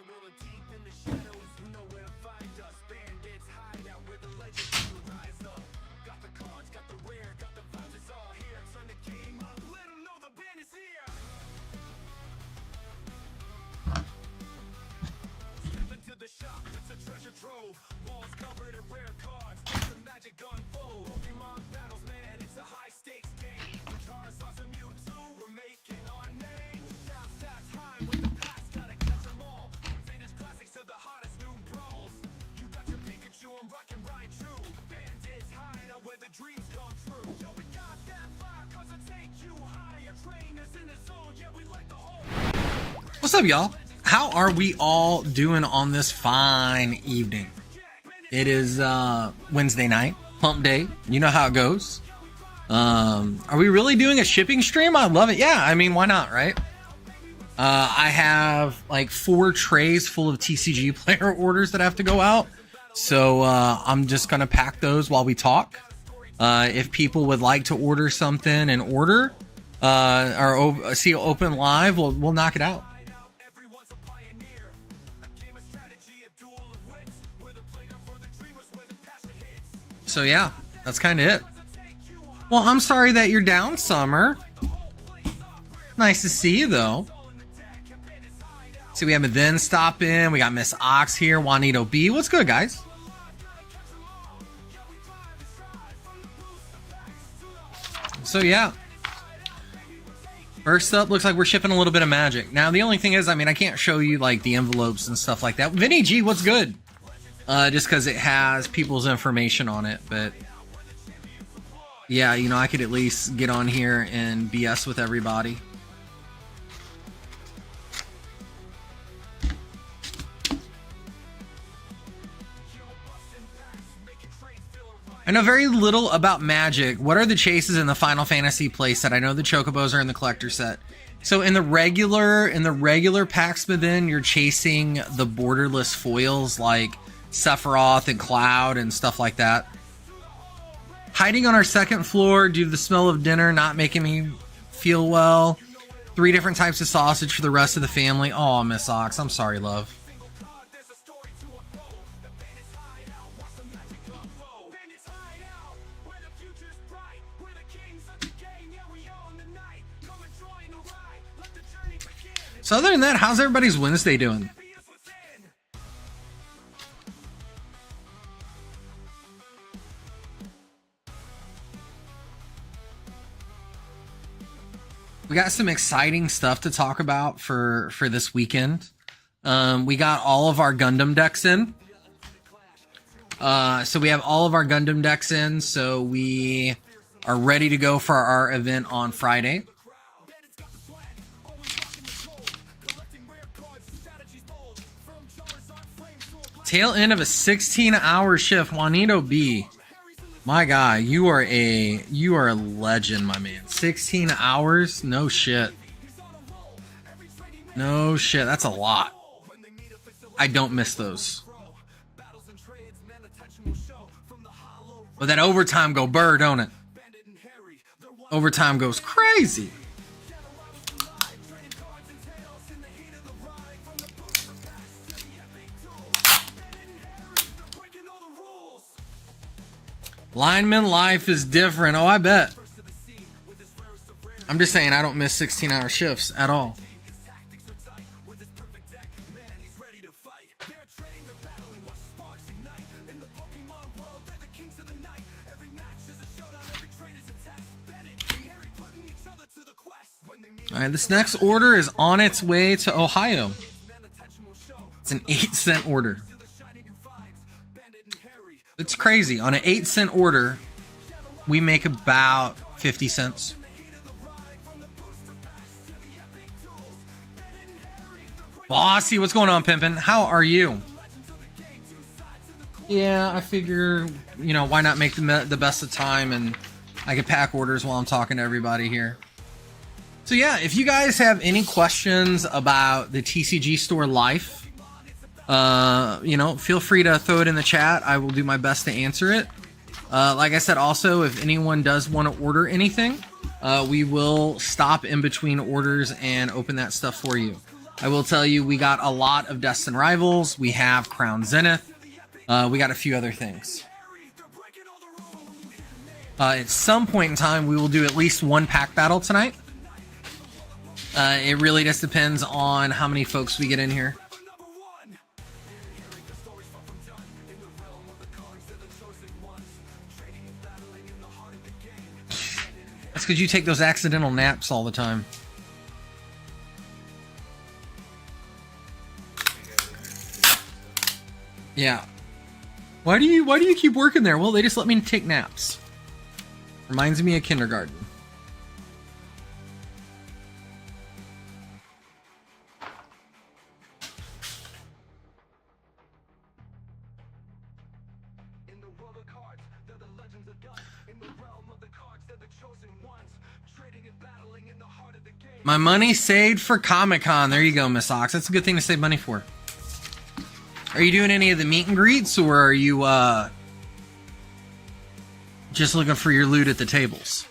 rolling deep in the shadows, you know where to find us. Bandits Hideout, where the legends rise up. Got the cards, got the rare, got the vibes, it's all here. Turn the game up, let them know the band is here. Step into the shop, it's a treasure trove. Walls covered in rare cards, the magic unfold. Pokemon battles, man, it's a high stakes game. Charizard's a Mewtwo, we're making our name. Down stats high with the past, gotta catch them all. Vintage classics to the hottest new brawls. You got your Pikachu, I'm rocking Raichu. Bandits Hideout, where the dreams come true. Yo, we got that fire, cause it take you higher. Trainers in the zone, yeah, we like the whole. What's up, y'all? How are we all doing on this fine evening? It is Wednesday night, hump day. You know how it goes. Are we really doing a shipping stream? I love it. Yeah, I mean, why not, right? I have like 4 trays full of TCG player orders that have to go out. So I'm just going to pack those while we talk. If people would like to order something and order or see it open live, we'll knock it out. So yeah, that's kind of it. Well, I'm sorry that you're down, Summer. Nice to see you, though. See, we have a Then stop in. We got Miss Ox here. Juanito B. What's good, guys? So yeah. First up, looks like we're shipping a little bit of magic. Now, the only thing is, I mean, I can't show you, like, the envelopes and stuff like that. Vinny G, what's good? Just because it has people's information on it, but yeah, you know, I could at least get on here and BS with everybody. I know very little about Magic. What are the chases in the Final Fantasy playset? I know the Chocobos are in the collector set. So in the regular packs within, you're chasing the borderless foils like Sephiroth and Cloud and stuff like that. Hiding on our second floor due to the smell of dinner not making me feel well. 3 different types of sausage for the rest of the family. Oh, Miss Ox, I'm sorry, love. So other than that, how's everybody's Wednesday doing? We got some exciting stuff to talk about for this weekend. We got all of our Gundam decks in. So we have all of our Gundam decks in. So we are ready to go for our event on Friday. Tail end of a 16-hour shift. Juanito B. My guy, you are a legend, my man. 16 hours? No shit. No shit. That's a lot. I don't miss those. But that overtime go burr, don't it? Overtime goes crazy. Lineman life is different. Oh, I bet. I'm just saying I don't miss 16-hour shifts at all. All right, this next order is on its way to Ohio. It's an 8-cent order. It's crazy. On an 8-cent order, we make about 50 cents. Bossy, what's going on, Pimpin'? How are you? Yeah, I figure, you know, why not make the best of time, and I can pack orders while I'm talking to everybody here. So yeah, if you guys have any questions about the TCG store life, you know, feel free to throw it in the chat. I will do my best to answer it. Like I said, also, if anyone does want to order anything, we will stop in between orders and open that stuff for you. I will tell you, we got a lot of Destin Rivals. We have Crown Zenith. We got a few other things. At some point in time, we will do at least one pack battle tonight. It really just depends on how many folks we get in here. That's because you take those accidental naps all the time. Yeah. Why do you keep working there? Well, they just let me take naps. Reminds me of kindergarten. In the world of cards, they're the legends of God. In the realm of the cards, they're the chosen ones. Trading and battling in the heart of the game. My money saved for Comic-Con. There you go, Miss Ox. That's a good thing to save money for. Are you doing any of the meet and greets, or are you just looking for your loot at the tables?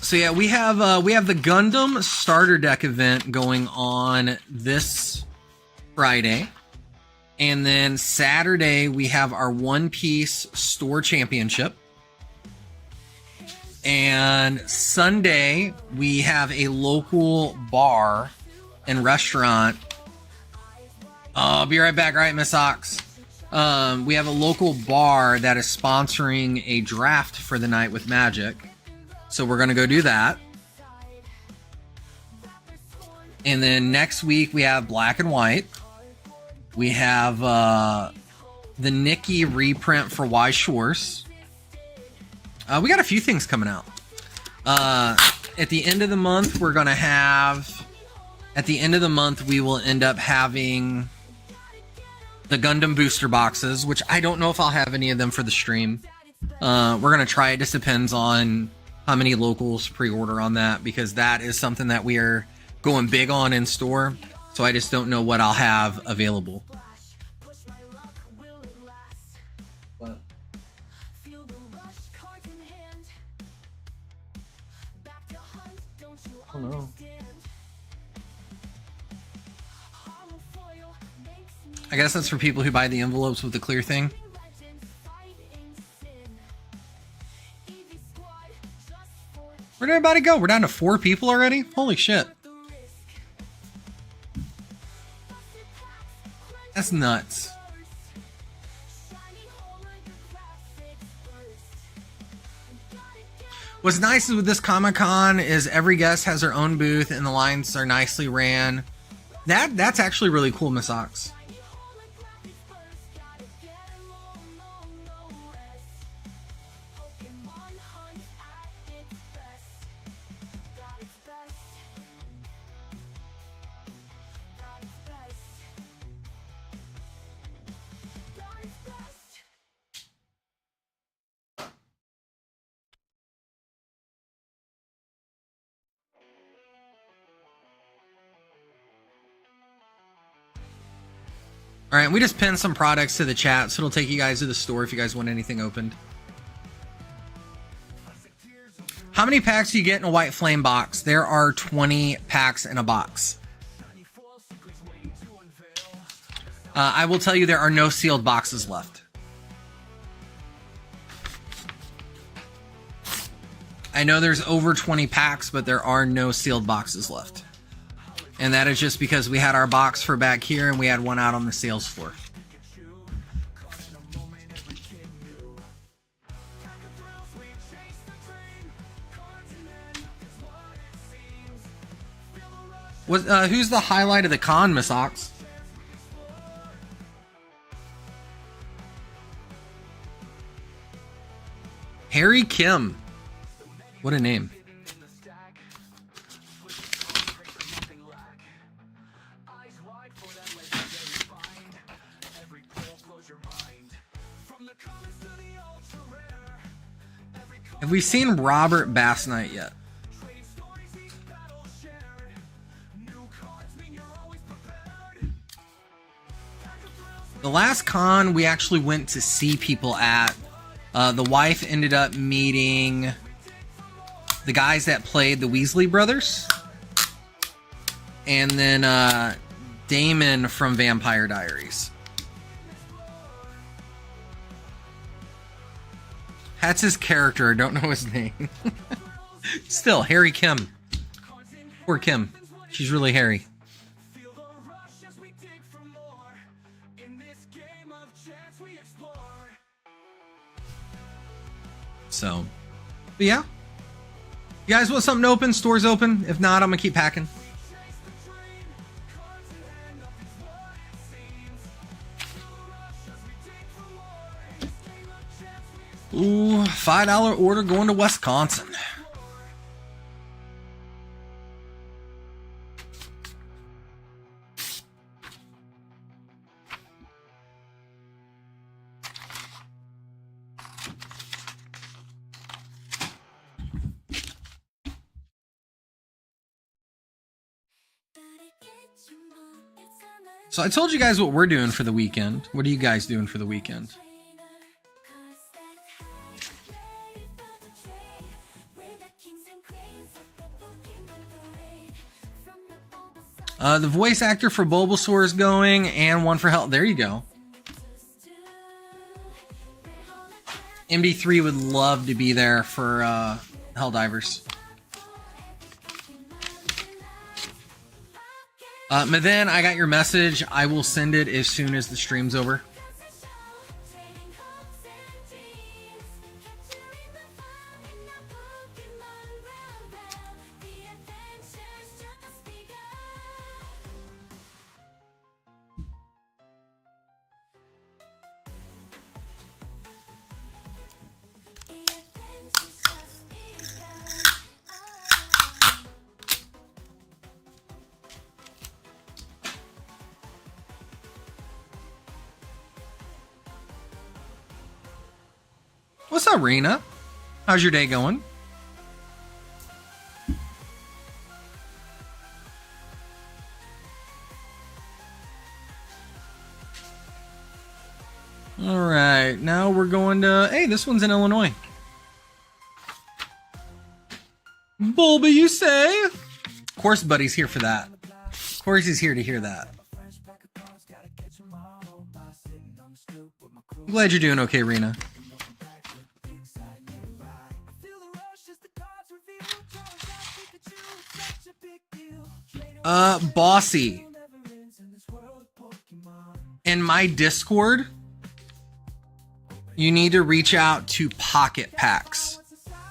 So yeah, we have the Gundam starter deck event going on this Friday. And then Saturday we have our One Piece store championship. And Sunday, we have a local bar and restaurant. Oh, I'll be right back, right, Miss Ox? We have a local bar that is sponsoring a draft for the night with Magic. So we're going to go do that. And then next week, we have Black and White. We have the Nikki reprint for Y Shores. We got a few things coming out. At the end of the month, we're going to have... At the end of the month, we will end up having the Gundam booster boxes, which I don't know if I'll have any of them for the stream. We're going to try. It just depends on how many locals pre-order on that, because that is something that we are going big on in store. So I just don't know what I'll have available. Oh no. I guess that's for people who buy the envelopes with the clear thing. Where'd everybody go? We're down to 4 people already? Holy shit. That's nuts. What's nice is with this Comic-Con is every guest has their own booth and the lines are nicely ran. That's actually really cool, Miss Ox. All right, we just pinned some products to the chat, so it'll take you guys to the store if you guys want anything opened. How many packs do you get in a White Flame box? There are 20 packs in a box. I will tell you there are no sealed boxes left. I know there's over 20 packs, but there are no sealed boxes left. And that is just because we had our box for back here and we had one out on the sales floor. Who's the highlight of the con, Miss Ox? Harry Kim. What a name. Have we seen Robert Bass Knight yet? The last con we actually went to see people at The wife ended up meeting the guys that played the Weasley brothers. And then Damon from Vampire Diaries. That's his character. I don't know his name. Still, Harry Kim. Poor Kim. She's really hairy. So, but yeah. You guys want something open? Store's open. If not, I'm going to keep packing. Ooh, $5 order going to Wisconsin. So I told you guys what we're doing for the weekend. What are you guys doing for the weekend? The voice actor for Bulbasaur is going, and one for Hell. There you go. MD3 would love to be there for Helldivers. Maven, I got your message. I will send it as soon as the stream's over. What's up, Rena? How's your day going? All right, now we're going to... Hey, this one's in Illinois. Bulba, you say? Of course, Buddy's here for that. Of course, he's here to hear that. I'm glad you're doing okay, Rena. Bossy. In my Discord, you need to reach out to Pocket Packs.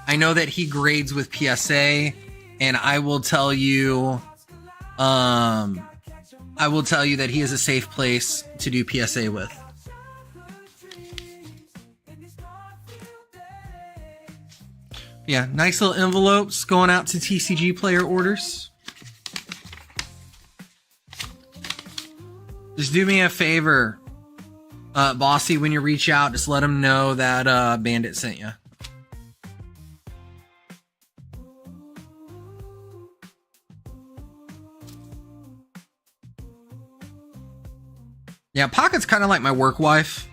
I know that he grades with PSA, and I will tell you, that he is a safe place to do PSA with. Yeah, nice little envelopes going out to TCG player orders. Just do me a favor, Bossy, when you reach out, just let him know that Bandit sent you. Yeah, Pocket's kind of like my work wife.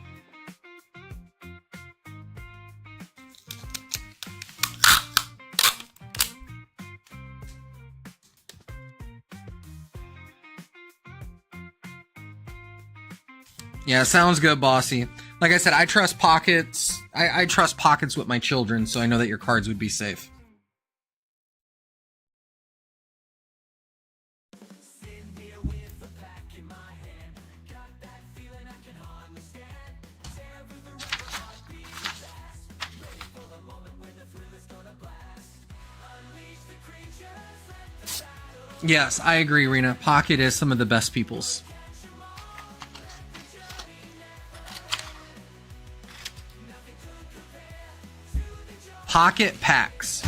Yeah, sounds good, Bossy. Like I said, I trust Pockets. I trust Pockets with my children, so I know that your cards would be safe. Yes, I agree, Rena. Pocket is some of the best peoples. Pocket Packs.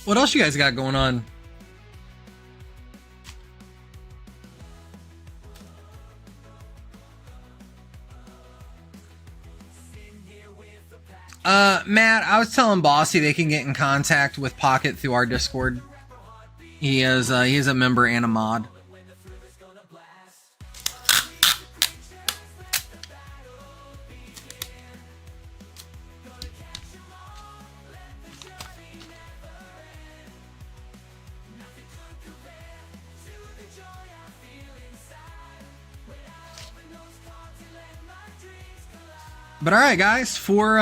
What else you guys got going on? Matt, I was telling Bossy they can get in contact with Pocket through our Discord. He is a member and a mod. But all right, guys, for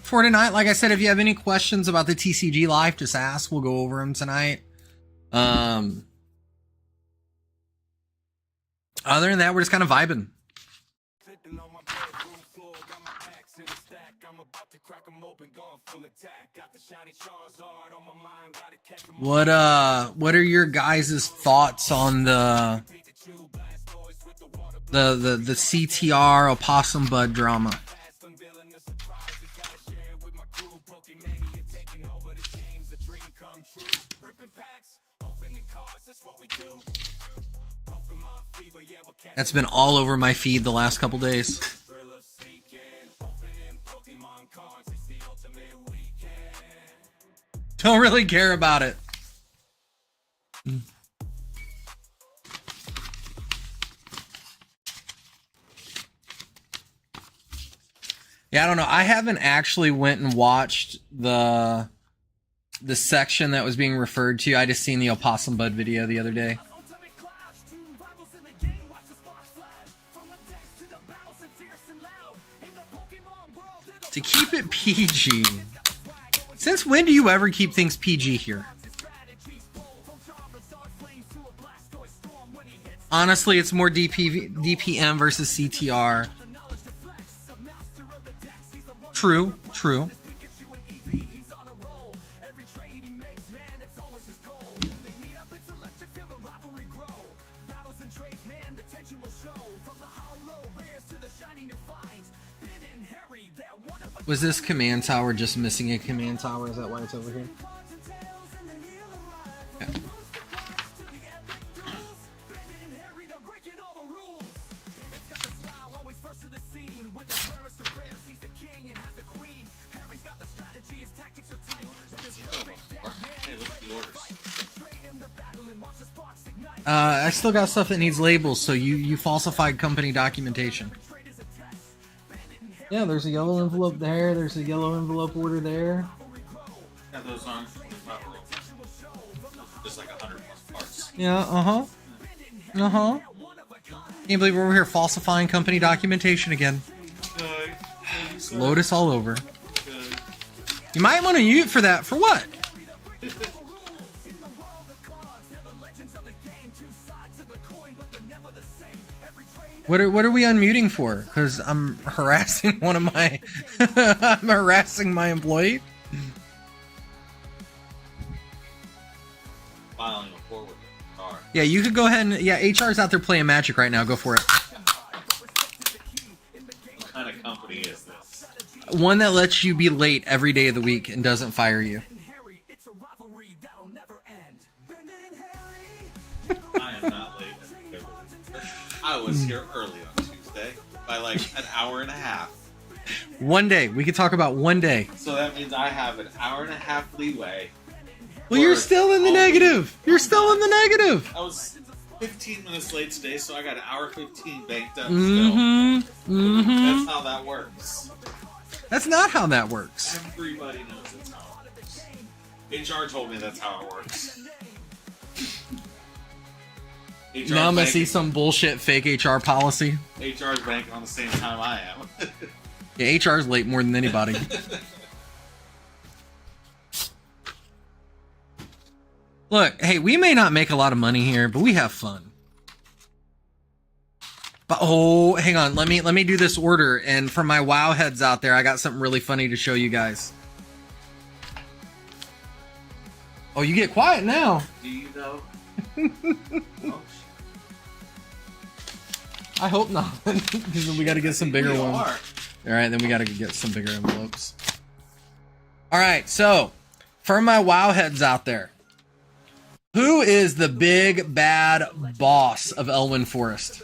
tonight, like I said, if you have any questions about the TCG life, just ask. We'll go over them tonight. Other than that, we're just kind of vibing. What are your guys' thoughts on the CTR Opossum Bud drama? That's been all over my feed the last couple days. Don't really care about it. Yeah, I don't know. I haven't actually went and watched the section that was being referred to. I just seen the Opossum Bud video the other day. To keep it PG. Since when do you ever keep things PG here? Honestly, it's more DPM versus CTR. True. Was this command tower just missing a command tower? Is that why it's over here? Yeah. I still got stuff that needs labels, so you falsified company documentation. Yeah, there's a yellow envelope there. There's a yellow envelope order there. Got those on. Just like 100+ parts. Yeah, Can't believe we're over here falsifying company documentation again. It's Lotus all over. You might want to use it for that. For what? What are we unmuting for? Because I'm harassing one of my... I'm harassing my employee. Filing a forward car. Yeah, you could go ahead and... Yeah, HR's out there playing Magic right now. Go for it. What kind of company is this? One that lets you be late every day of the week and doesn't fire you. I am not late. I was here early on Tuesday by like an hour and a half. One day. We could talk about one day. So that means I have an hour and a half leeway. Well, you're still in the negative. You're still in the negative. I was 15 minutes late today, so I got an hour 15 banked up Mm-hmm. That's how that works. That's not how that works. Everybody knows that's how it works. HR told me that's how it works. Now I'm gonna see some bullshit fake HR policy. HR's banking on the same time I am. Yeah, HR's late more than anybody. Look, hey, we may not make a lot of money here, but we have fun. But oh, hang on, let me do this order, and for my WoW heads out there, I got something really funny to show you guys. Oh, you get quiet now. Do you know? Oh, I hope not, because we got to get some bigger ones. All right, then we got to get some bigger envelopes. All right, so for my WoW heads out there, who is the big bad boss of Elwyn Forest?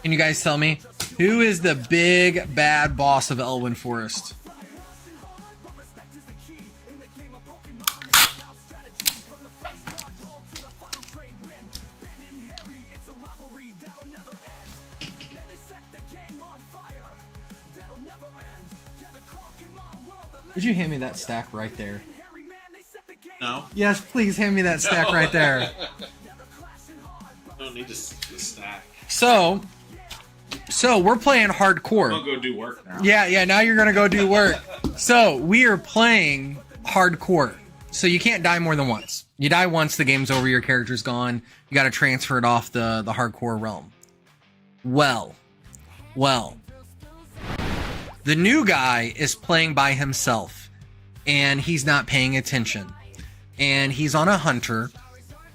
Can you guys tell me? Who is the big bad boss of Elwyn Forest? Would you hand me that stack right there? No. Yes, please hand me that stack right there. I don't need to stack. So we're playing hardcore. I'll go do work now. Yeah, now you're gonna go do work. So we are playing hardcore. So you can't die more than once. You die once, the game's over, your character's gone. You gotta transfer it off the hardcore realm. Well. The new guy is playing by himself, and he's not paying attention. And he's on a hunter,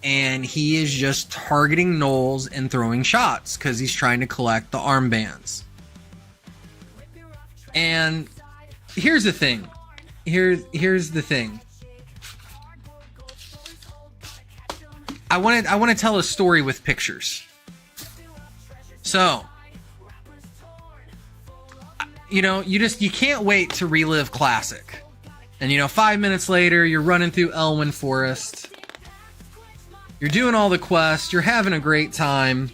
and he is just targeting gnolls and throwing shots because he's trying to collect the armbands. And here's the thing. Here's the thing. I want to tell a story with pictures. So, you can't wait to relive classic. And 5 minutes later, you're running through Elwyn Forest. You're doing all the quests. You're having a great time.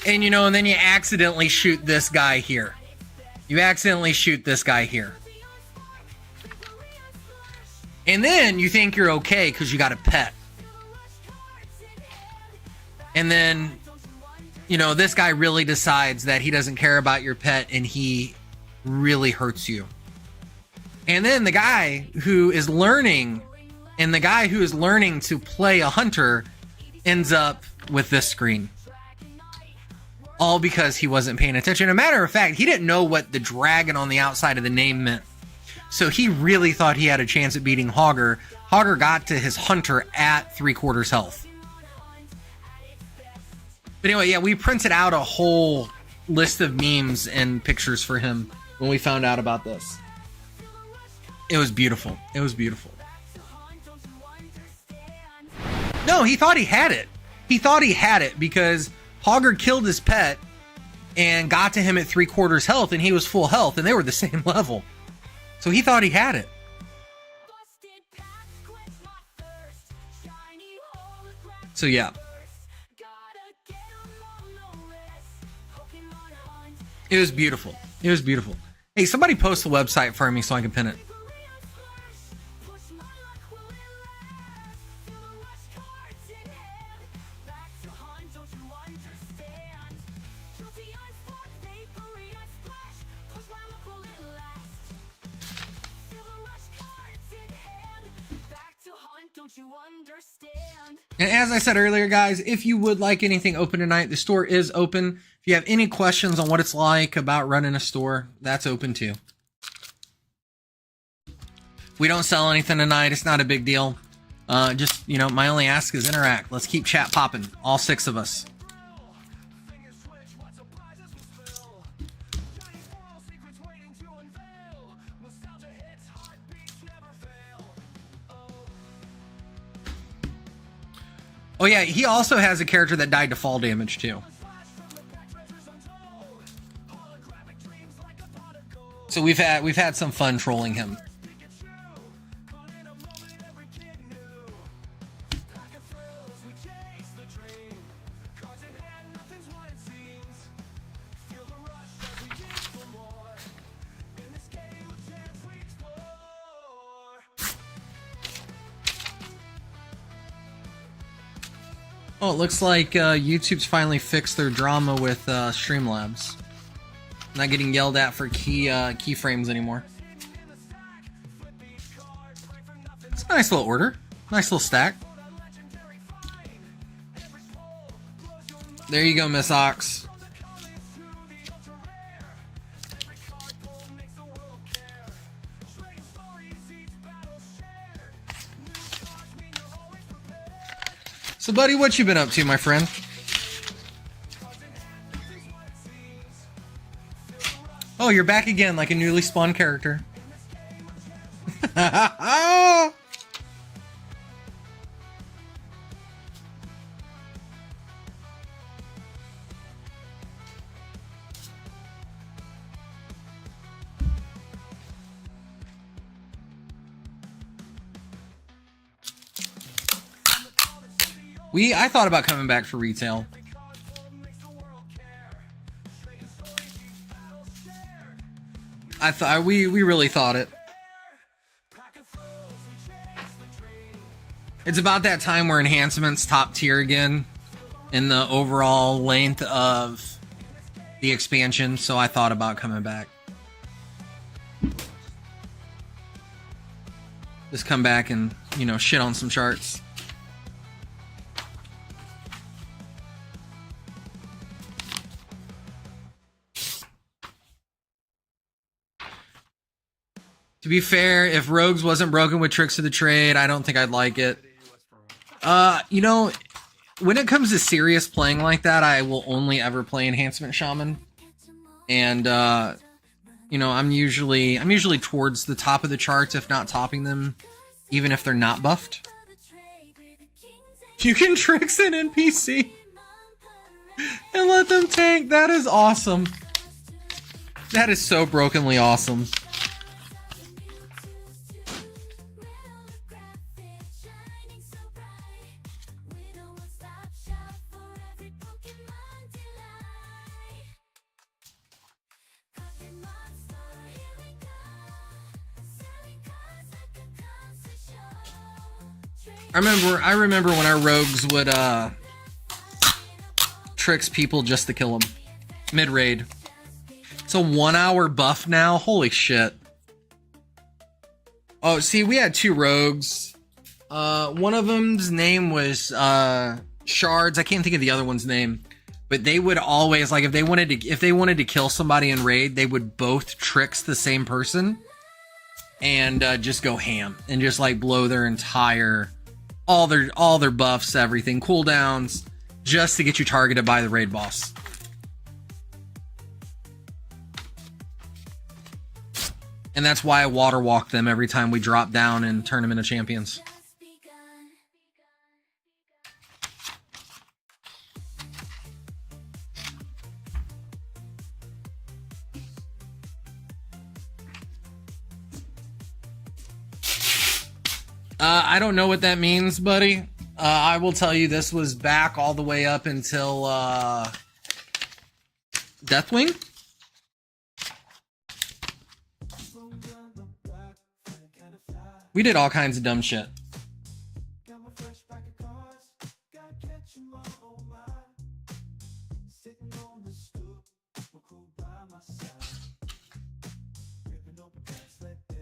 And then you accidentally shoot this guy here. And then you think you're okay because you got a pet. And then, this guy really decides that he doesn't care about your pet and he really hurts you. And then the guy who is learning to play a hunter ends up with this screen. All because he wasn't paying attention. As a matter of fact, he didn't know what the dragon on the outside of the name meant. So he really thought he had a chance at beating Hogger. Hogger got to his hunter at 3/4 health. But anyway, yeah, we printed out a whole list of memes and pictures for him when we found out about this. It was beautiful. No, he thought he had it. Because Hogger killed his pet and got to him at 3/4 health, and he was full health, and they were the same level. So he thought he had it. So yeah. It was beautiful. Hey, somebody post the website for me so I can pin it. And as I said earlier, guys, if you would like anything open tonight, the store is open. If you have any questions on what it's like about running a store, that's open too. We don't sell anything tonight. It's not a big deal. Just, my only ask is interact. Let's keep chat popping. All 6 of us. Oh yeah, he also has a character that died to fall damage too. So we've had some fun trolling him. Oh, it looks like YouTube's finally fixed their drama with Streamlabs. Not getting yelled at for keyframes anymore. It's a nice little order. Nice little stack. There you go, Miss Ox. So, buddy, what you been up to, my friend? Oh, you're back again like a newly spawned character. I thought about coming back for retail. I thought we really thought it. It's about that time where enhancement's top tier again in the overall length of the expansion, so I thought about coming back. Just come back and, you know, shit on some charts. To be fair, if Rogues wasn't broken with Tricks of the Trade, I don't think I'd like it. You know, when it comes to serious playing like that, I will only ever play Enhancement Shaman. And, you know, I'm usually towards the top of the charts, if not topping them, even if they're not buffed. You can Tricks an NPC and let them tank. That is awesome. That is so brokenly awesome. I remember when our rogues would tricks people just to kill them mid raid. It's a 1 hour buff now. Holy shit. Oh, see, we had two rogues. One of them's name was Shards. I can't think of the other one's name, but they would always, like, if they wanted to kill somebody in raid, they would both tricks the same person and just go ham and just like blow their entire all their buffs, everything, cooldowns, just to get you targeted by the raid boss. And that's why I water walk them every time we drop down in Tournament of Champions. I don't know what that means, buddy. I will tell you this was back all the way up until Deathwing. We did all kinds of dumb shit.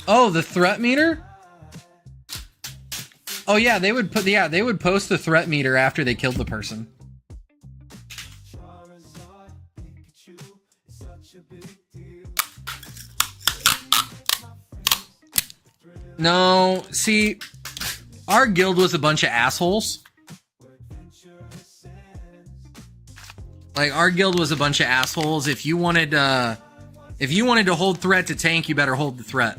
Oh, the threat meter? Oh yeah, they would post the threat meter after they killed the person. No, see, our guild was a bunch of assholes. Like, our guild was a bunch of assholes. If you wanted to hold threat to tank, you better hold the threat.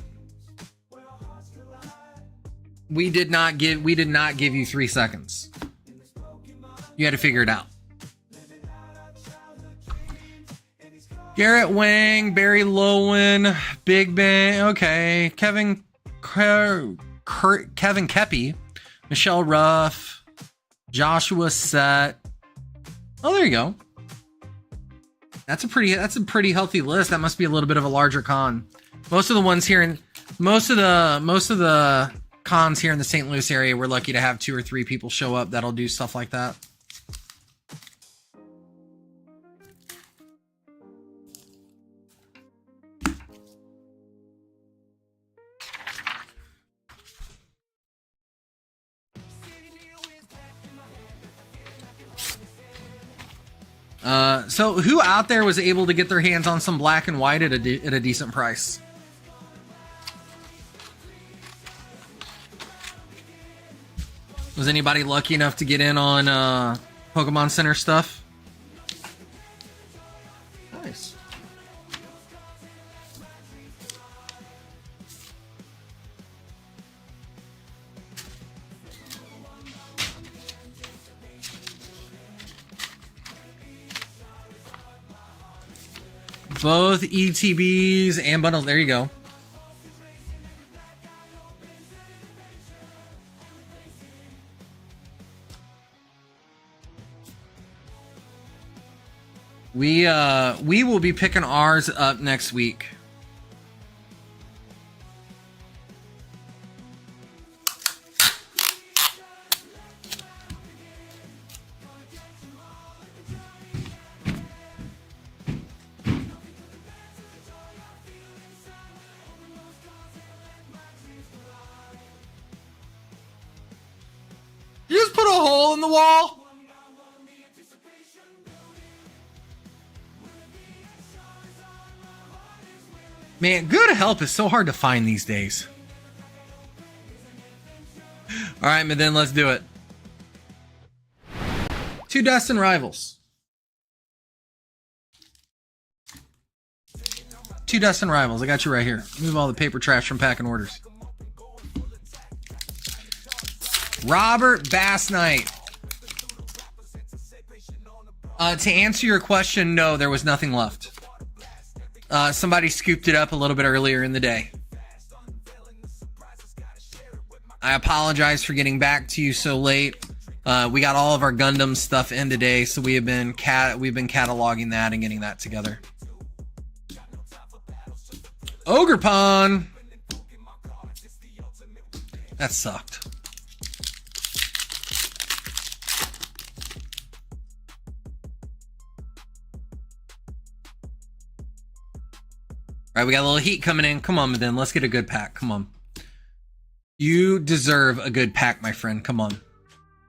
We did not give you 3 seconds. You had to figure it out. Garrett Wang, Barry Lowen, Big Bang, okay, Kevin Kepi, Michelle Ruff, Joshua Set. Oh, there you go. That's a pretty healthy list. That must be a little bit of a larger con. Most of the ones here in most of the cons here in the St. Louis area, we're lucky to have 2 or 3 people show up that'll do stuff like that. So who out there was able to get their hands on some black and white at a decent price? Was anybody lucky enough to get in on Pokemon Center stuff? Nice. Both ETBs and bundles. There you go. We will be picking ours up next week. You just put a hole in the wall? Man, good help is so hard to find these days. All right, but then let's do it. 2 Destin Rivals. 2 Destin Rivals. I got you right here. Move all the paper trash from packing orders. Robert Bass Knight. To answer your question, no, there was nothing left. Somebody scooped it up a little bit earlier in the day. I apologize for getting back to you so late. We got all of our Gundam stuff in today, so we've been cataloging that and getting that together. Ogre Pawn. That sucked. All right, we got a little heat coming in. Come on, then. Let's get a good pack. Come on. You deserve a good pack, my friend. Come on.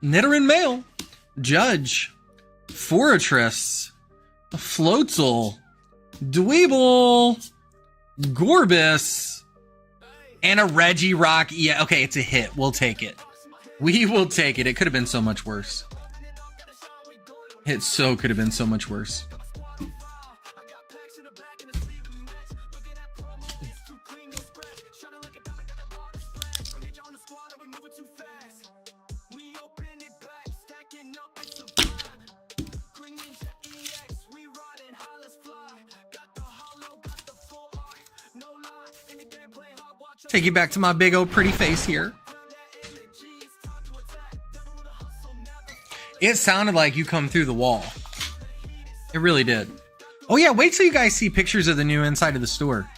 Nidoran Mail. Judge. Fortress. Floatzel. Dweeble. Gorbis. And a Regirock. Yeah, okay, it's a hit. We'll take it. We will take it. It could have been so much worse. It so could have been so much worse. Take you back to my big old pretty face here. It sounded like you come through the wall. It really did. Oh yeah, wait till you guys see pictures of the new inside of the store.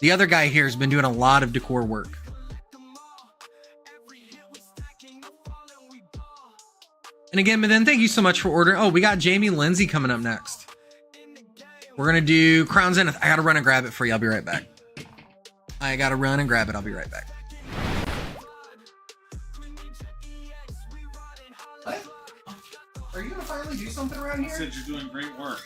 The other guy here has been doing a lot of decor work. And again, but then thank you so much for ordering. Oh, we got Jamie Lindsay coming up next. We're going to do Crown Zenith. I got to run and grab it for you. I'll be right back. I got to run and grab it. I'll be right back. What? Are you going to finally do something around here? You said you're doing great work.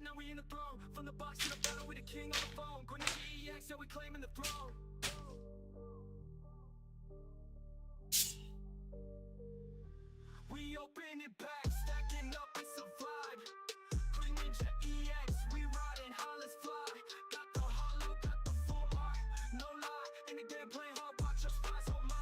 Now we in the throne. From the box to the battle with the king on the phone. Grenade EX, yeah, we claiming the throne. We open it back, stacking up, it's a vibe. Green Ninja EX, we riding high, let's fly. Got the hollow, got the full art. No lie, in the game playing hard, watch us rise, oh my.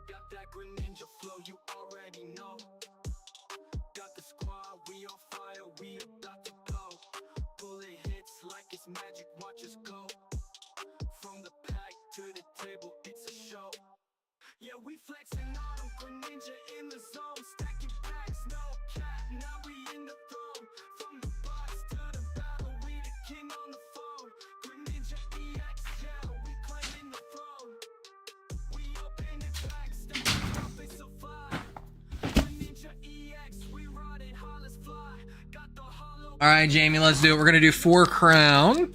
Got that green ninja flow, you already know. Got the squad, we on fire, we about to go. Bullet hits like it's magic, watch us go. From the pack to the table, it's a show. Yeah, we flexing on them, green ninja in the zone. Stacking packs, no cap, now we in the throne. From the box to the battle, we the king on the phone. Green ninja EX, yeah, we claiming the throne. We open it back, stacking up, it's a vibe. Green ninja EX, we riding high, let's fly. Got the hollow. All right, Jamie, let's do it. We're going to do 4 Crown.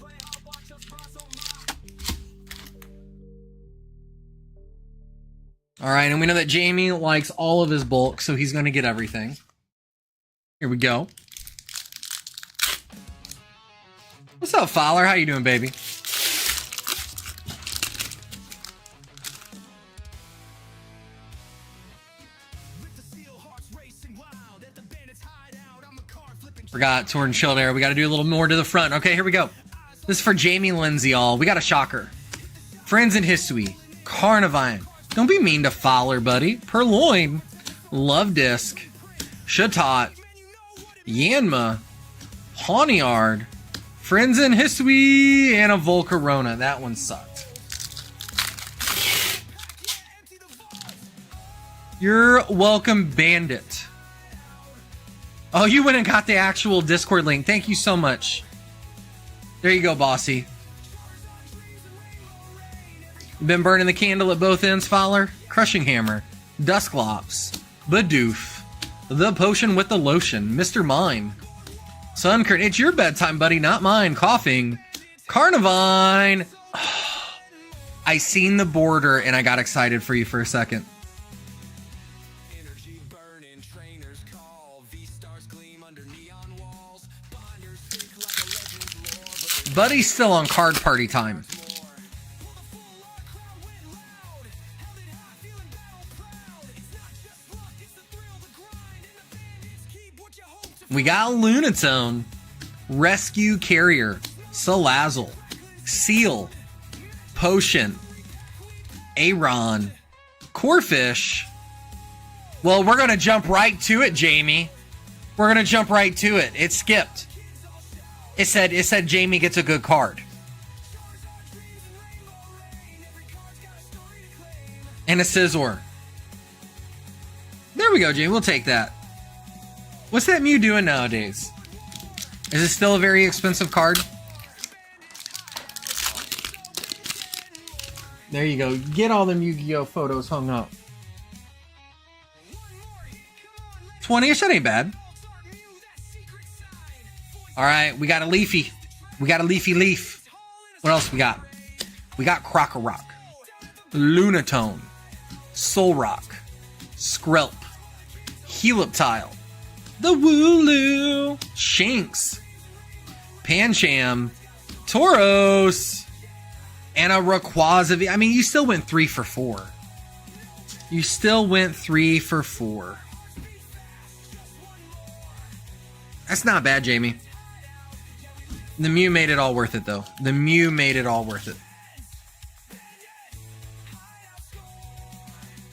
All right, and we know that Jamie likes all of his bulk, so he's going to get everything. Here we go. What's up, Fowler? How you doing, baby? Forgot Torn Chilled Air. We got to do a little more to the front. Okay, here we go. This is for Jamie Lindsay, all. We got a shocker. Friends in History. Carnivine. Don't be mean to Fowler, buddy. Purloin. Love Disc. Shatot. Yanma. Pawniard. Friends in History. And a Volcarona. That one sucked. You're welcome, Bandit. Oh, you went and got the actual Discord link. Thank you so much. There you go, bossy. Been burning the candle at both ends, Fowler. Crushing Hammer. Dusklops. Bidoof. The Potion with the Lotion. Mr. Mime. Sunkern. It's your bedtime, buddy, not mine. Coughing. Carnivine. I seen the border and I got excited for you for a second. Buddy's still on card party time. We got Lunatone, Rescue Carrier, Salazzle, Seal, Potion, Aron, Corefish. Well, we're going to jump right to it, Jamie. We're going to jump right to it. It skipped. It said Jamie gets a good card. And a Scizor. There we go, Jamie. We'll take that. What's that Mew doing nowadays? Is it still a very expensive card? There you go. Get all them Yu-Gi-Oh photos hung up. 20ish, that ain't bad. Alright, we got a Leafy. We got a Leafy Leaf. What else we got? We got Crocorock. Lunatone. Solrock. Skrelp. Heliptile. The Wooloo. Shinx. Pancham. Tauros. And a Rayquaza. I mean, you still went 3 for 4. You still went 3 for 4. That's not bad, Jamie. The Mew made it all worth it, though. The Mew made it all worth it.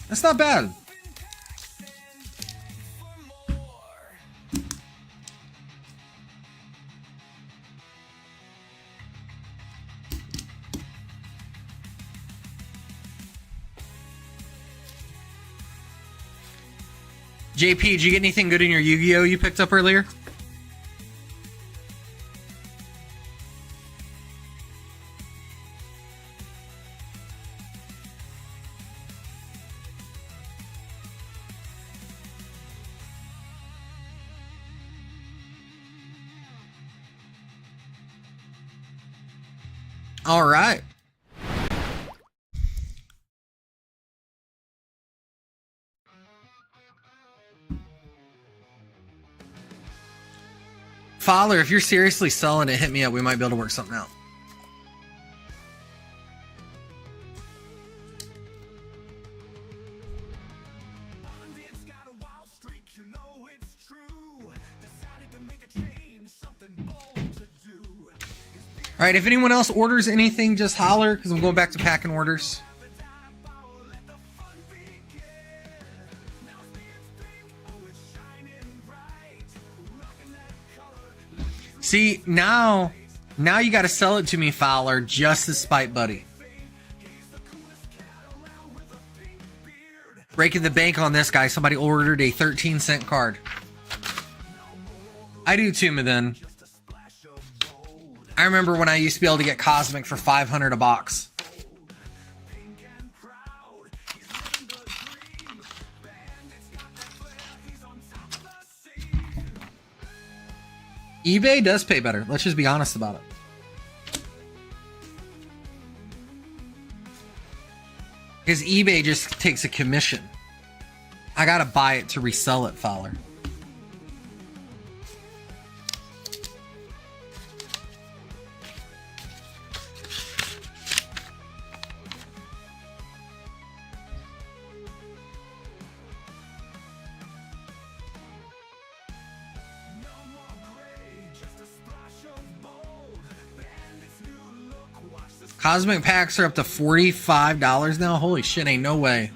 That's not bad. JP, did you get anything good in your Yu-Gi-Oh you picked up earlier? All right. Fowler, if you're seriously selling it, hit me up. We might be able to work something out. All right, if anyone else orders anything, just holler, because I'm going back to packing orders. See, now you got to sell it to me, Fowler, just as Spite Buddy. Breaking the bank on this guy. Somebody ordered a 13-cent card. I do too, Maden. I remember when I used to be able to get Cosmic for $500 a box. eBay does pay better. Let's just be honest about it. Because eBay just takes a commission. I gotta buy it to resell it, Fowler. Cosmic packs are up to $45 now. Holy shit, ain't no way.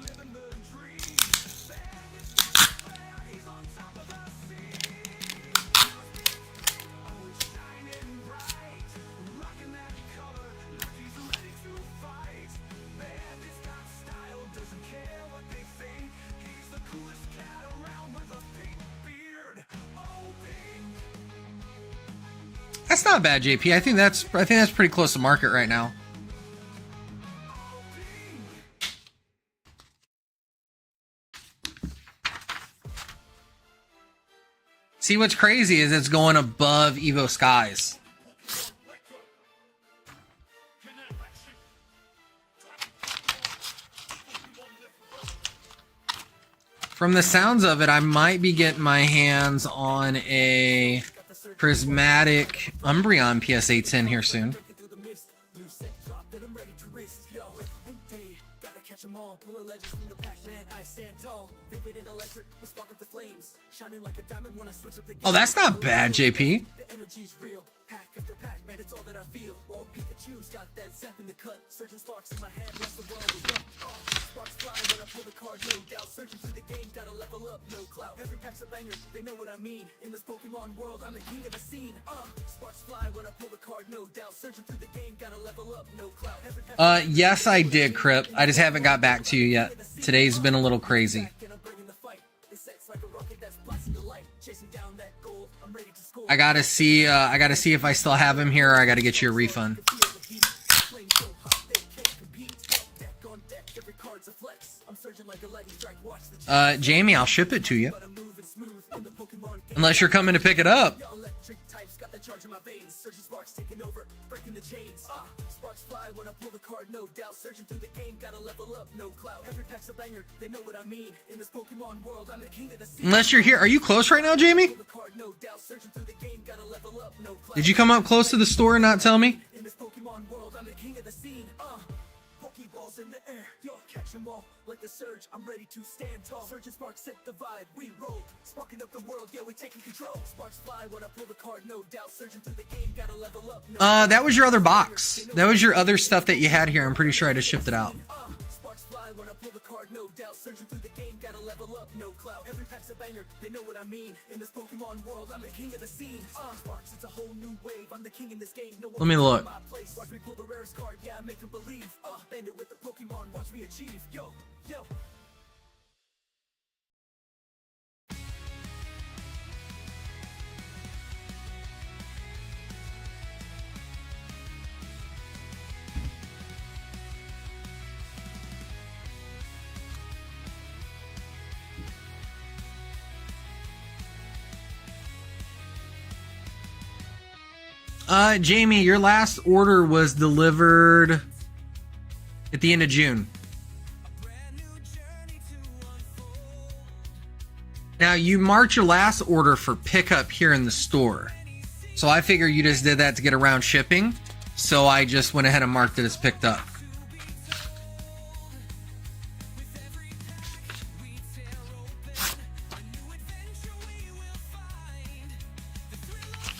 That's not bad, JP. I think that's pretty close to market right now. See, what's crazy is it's going above Evo Skies. From the sounds of it, I might be getting my hands on a prismatic Umbreon PSA 10 here soon. Oh, that's not bad, JP. Every pack's a banger, they know what I mean. In this Pokemon world, I'm the king of the scene. Sparks fly when I pull the card, no doubt. Searching through the game, gotta level up, no clout. Yes, I did, Crip. I just haven't got back to you yet. Today's been a little crazy. I gotta see if I still have him here, or I gotta get you a refund. Jamie, I'll ship it to you. Unless you're coming to pick it up. Unless you're here. Are you close right now, Jamie? Did you come up close to the store and not tell me? Like the surge, I'm ready to stand tall. Surge and sparks set the vibe. We roll, sparking up the world. Yeah, we taking control. Sparks fly when I pull the card, no doubt. Surging through the game, gotta level up. That was your other box. That was your other stuff that you had here. I'm pretty sure I just shipped it out. Sparks fly when I pull the card, no doubt. Surging through the game, gotta level up, no clout. Every pack's a banger, they know what I mean. In this Pokemon world, I'm the king of the scene. Sparks, it's a whole new wave. I'm the king in this game. No one. Let me look. Watch me pull the rarest card, yeah, I make them believe. Bandit with the Pokemon, watch me achieve. Yo. Jamie, your last order was delivered at the end of June. Now, you marked your last order for pickup here in the store. So I figure you just did that to get around shipping. So I just went ahead and marked it as picked up.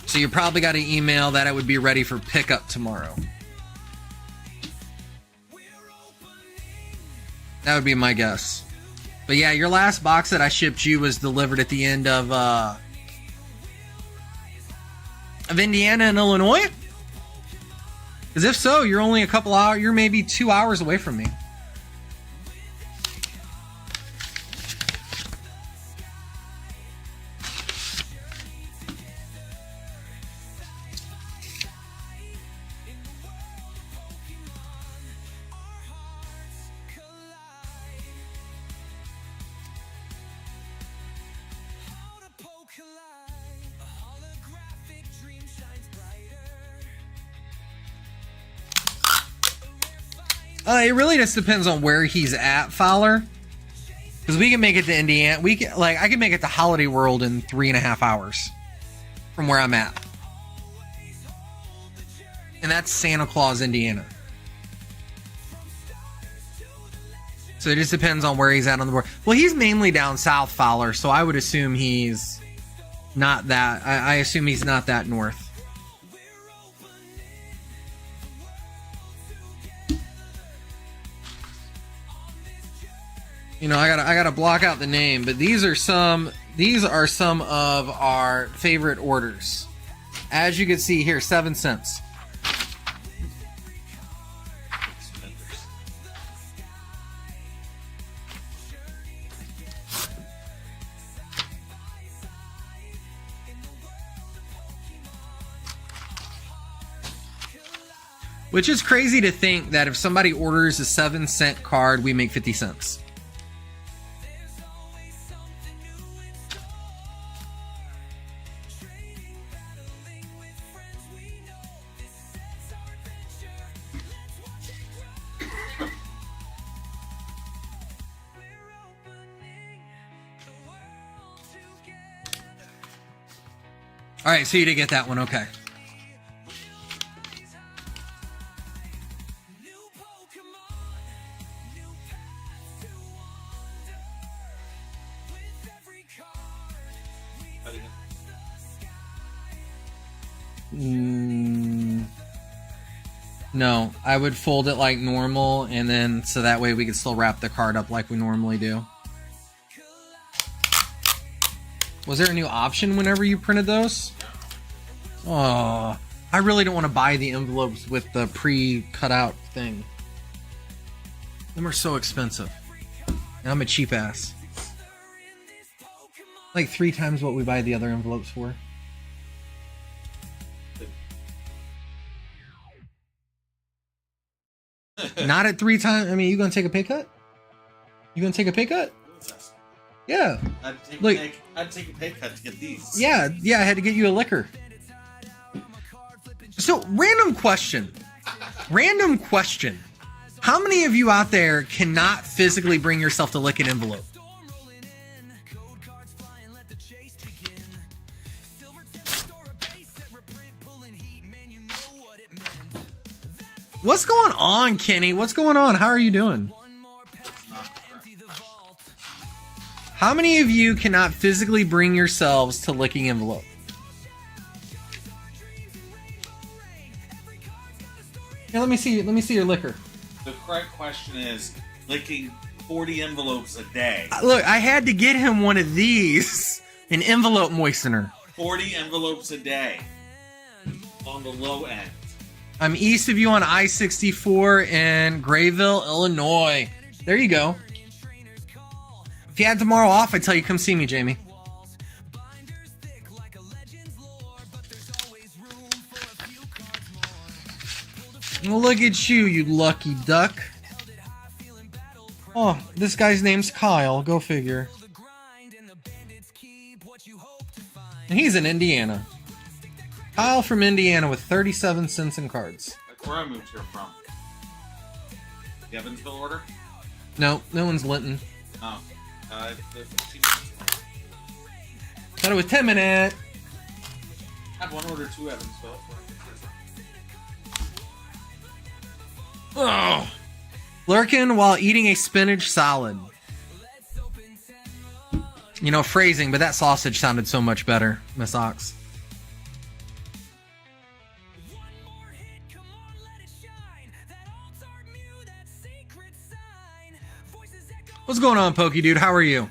So you probably got an email that it would be ready for pickup tomorrow. That would be my guess. But yeah, your last box that I shipped you was delivered at the end of Indiana and Illinois? Because if so, you're only a couple hours, you're maybe 2 hours away from me. It really just depends on where he's at, Fowler. Because we can make it to Indiana. I can make it to Holiday World in 3.5 hours from where I'm at. And that's Santa Claus, Indiana. So it just depends on where he's at on the board. Well, he's mainly down south, Fowler, so I would assume he's not that. I assume he's not that north. You know, I gotta block out the name, but these are some of our favorite orders. As you can see here, 7 cents. Which is crazy to think that if somebody orders a 7-cent card, we make 50 cents. All right, so you did get that one, okay. No, I would fold it like normal, and then so that way we could still wrap the card up like we normally do. Was there a new option whenever you printed those? Oh, I really don't want to buy the envelopes with the pre-cut out thing. Them are so expensive. And I'm a cheap ass. Like 3 times what we buy the other envelopes for. Not at 3 times. I mean, you gonna take a pay cut? You gonna take a pay cut? Yeah. I'd take a pay cut to get these. Yeah, I had to get you a liquor. So, random question. How many of you out there cannot physically bring yourself to lick an envelope? What's going on, Kenny? What's going on? How are you doing? How many of you cannot physically bring yourselves to licking envelope? Here, let me see your liquor. The correct question is licking 40 envelopes a day. Look, I had to get him one of these, an envelope moistener. 40 envelopes a day on the low end. I'm east of you on I-64 in Grayville, Illinois. There you go. If you had tomorrow off, I'd tell you come see me, Jamie. Well, look at you, you lucky duck. Oh, this guy's name's Kyle. Go figure. And he's in Indiana. Kyle from Indiana with 37 cents in cards. That's where I moved here from. The Evansville order? No, no one's Linton. Oh. Thought it was 10 minute. I had one order to Evansville. Oh. Lurking while eating a spinach salad. You know, phrasing, but that sausage sounded so much better, Miss Ox. What's going on, Pokey Dude? How are you?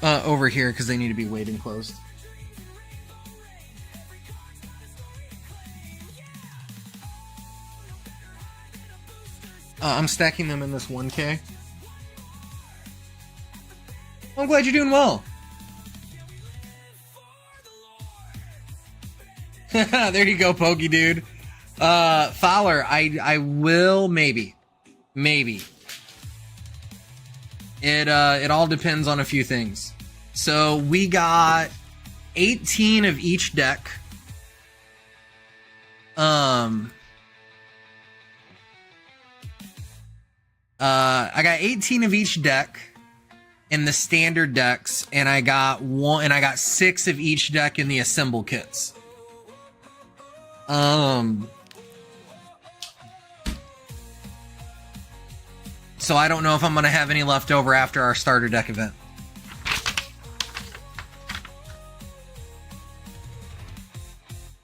Over here, because they need to be waiting closed. I'm stacking them in this 1K. I'm glad you're doing well. There you go, Pokey Dude. Fowler, I will maybe. It all depends on a few things. So we got 18 of each deck. I got 18 of each deck in the standard decks, and I got 6 of each deck in the assemble kits. So I don't know if I'm gonna have any left over after our starter deck event.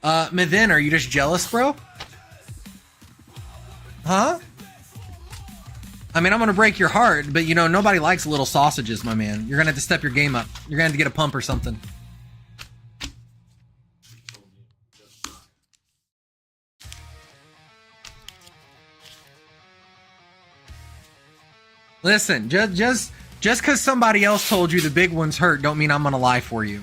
Mithin, are you just jealous, bro? Huh? I mean, I'm gonna break your heart, but you know, nobody likes little sausages, my man. You're gonna have to step your game up. You're gonna have to get a pump or something. Listen, just because somebody else told you the big ones hurt, don't mean I'm gonna lie for you.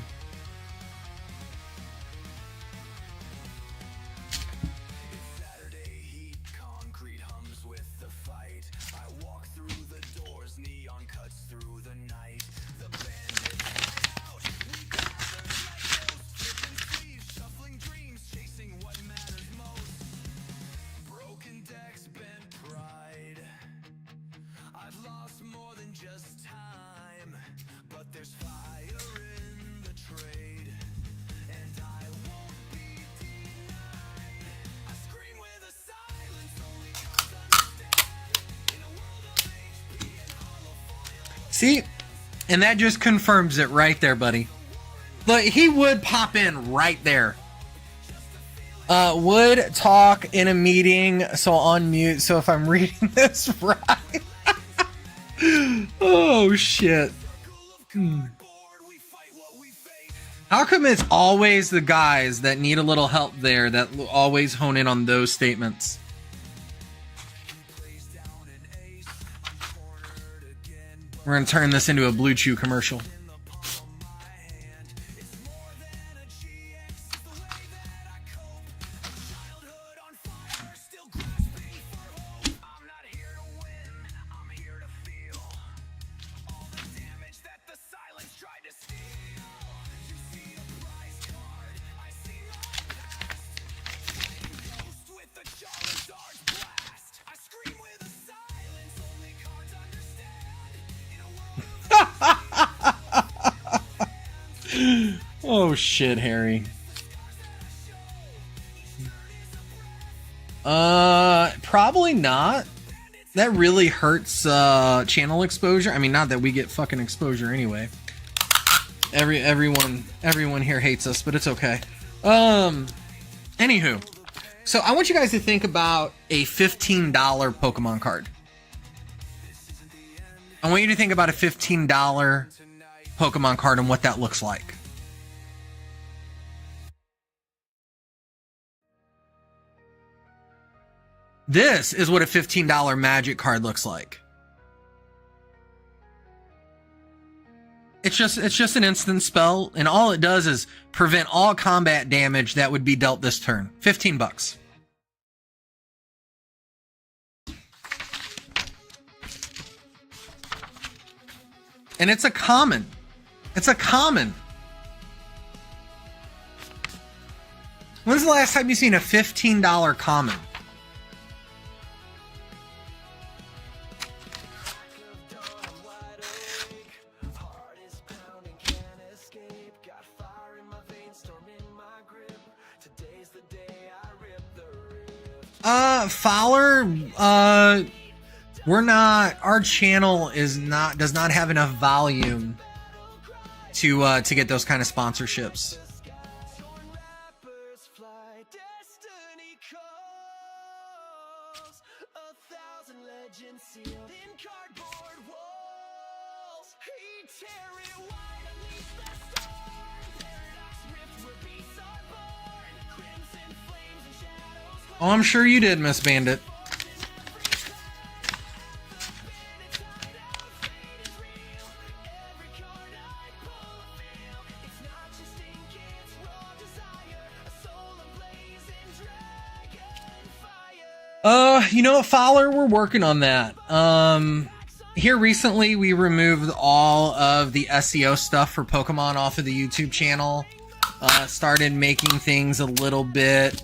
See? And that just confirms it right there, buddy. Look, he would pop in right there. Would talk in a meeting, so on mute. So if I'm reading this right. Oh, shit. How come it's always the guys that need a little help there that always hone in on those statements? We're going to turn this into a Blue Chew commercial. Oh shit, Harry. Probably not. That really hurts channel exposure. I mean, not that we get fucking exposure anyway. Everyone here hates us, but it's okay. Anywho, so I want you guys to think about a $15 Pokemon card. I want you to think about a $15 Pokemon card and what that looks like. This is what a $15 Magic card looks like. It's just an instant spell, and all it does is prevent all combat damage that would be dealt this turn. $15. And it's a common. It's a common. When's the last time you seen a $15 common? Fowler, we're not, our channel does not have enough volume to get those kind of sponsorships. Oh, I'm sure you did, Miss Bandit. You know what, Fowler, we're working on that. Here recently, we removed all of the SEO stuff for Pokemon off of the YouTube channel. Started making things a little bit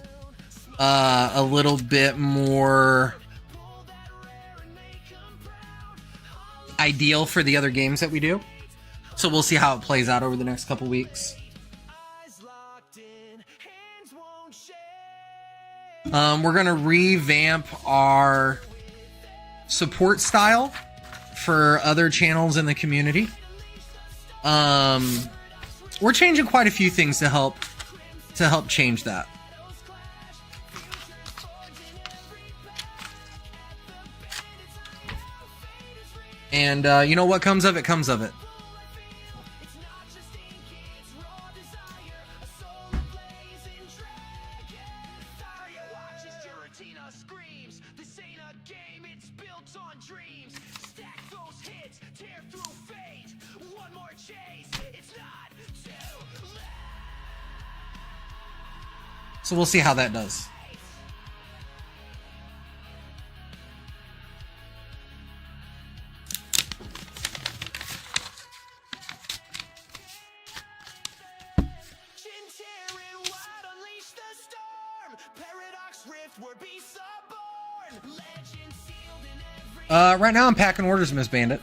more ideal for the other games that we do. So we'll see how it plays out over the next couple weeks. We're going to revamp our support style for other channels in the community. We're changing quite a few things to help change that. And you know what comes of it comes of it. So we'll see how that does. Right now I'm packing orders, Miss Bandit.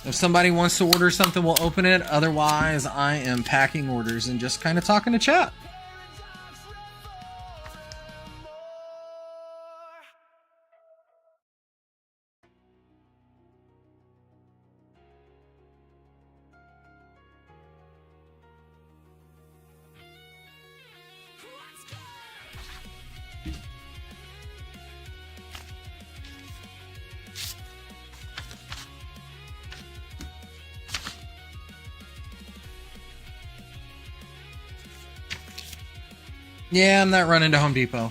If somebody wants to order something, we'll open it. Otherwise, I am packing orders and just kind of talking to chat. Yeah, I'm not running to Home Depot.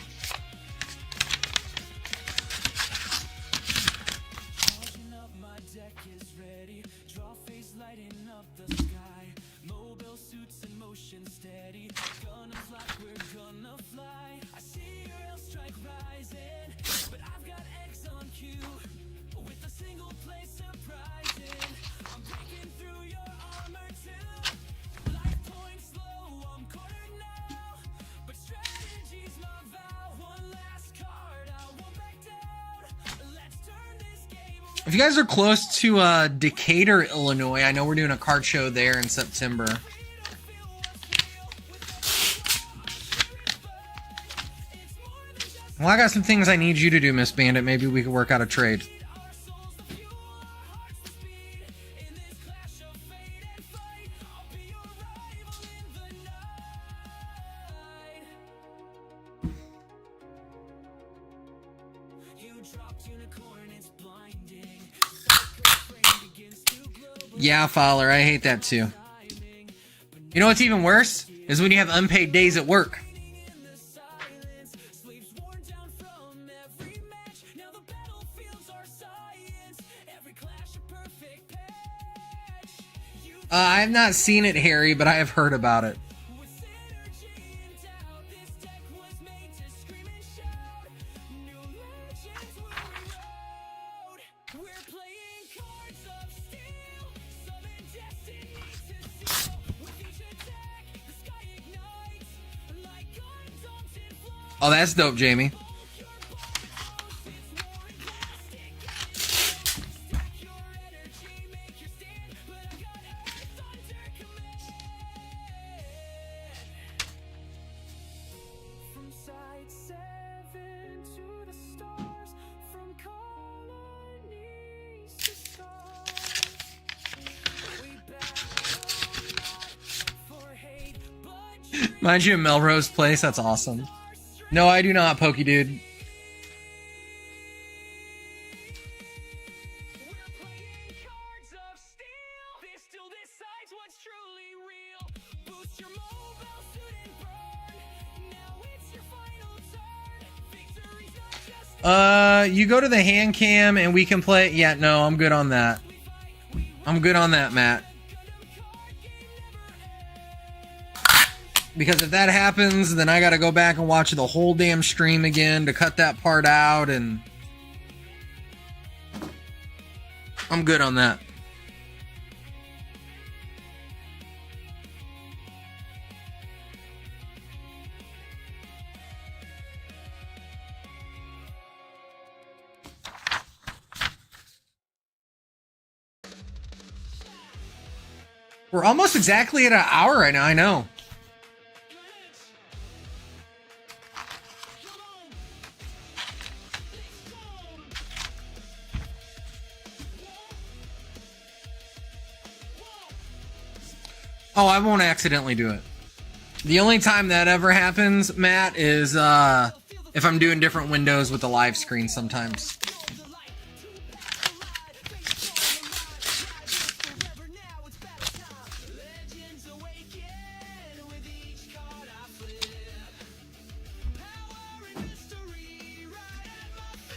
If you guys are close to Decatur, Illinois, I know we're doing a card show there in September. Well, I got some things I need you to do, Miss Bandit. Maybe we could work out a trade. Yeah, Fowler, I hate that too. You know what's even worse? Is when you have unpaid days at work. I have not seen it, Harry, but I have heard about it. Oh, that's dope, Jamie. Mind you, Melrose Place, that's awesome. No, I do not, Pokey Dude. You go to the hand cam and we can play. Yeah, no, I'm good on that. I'm good on that, Matt. Because if that happens, then I gotta go back and watch the whole damn stream again to cut that part out, and I'm good on that. We're almost exactly at an hour right now, I know. Oh, I won't accidentally do it. The only time that ever happens, Matt, is if I'm doing different windows with the live screen sometimes.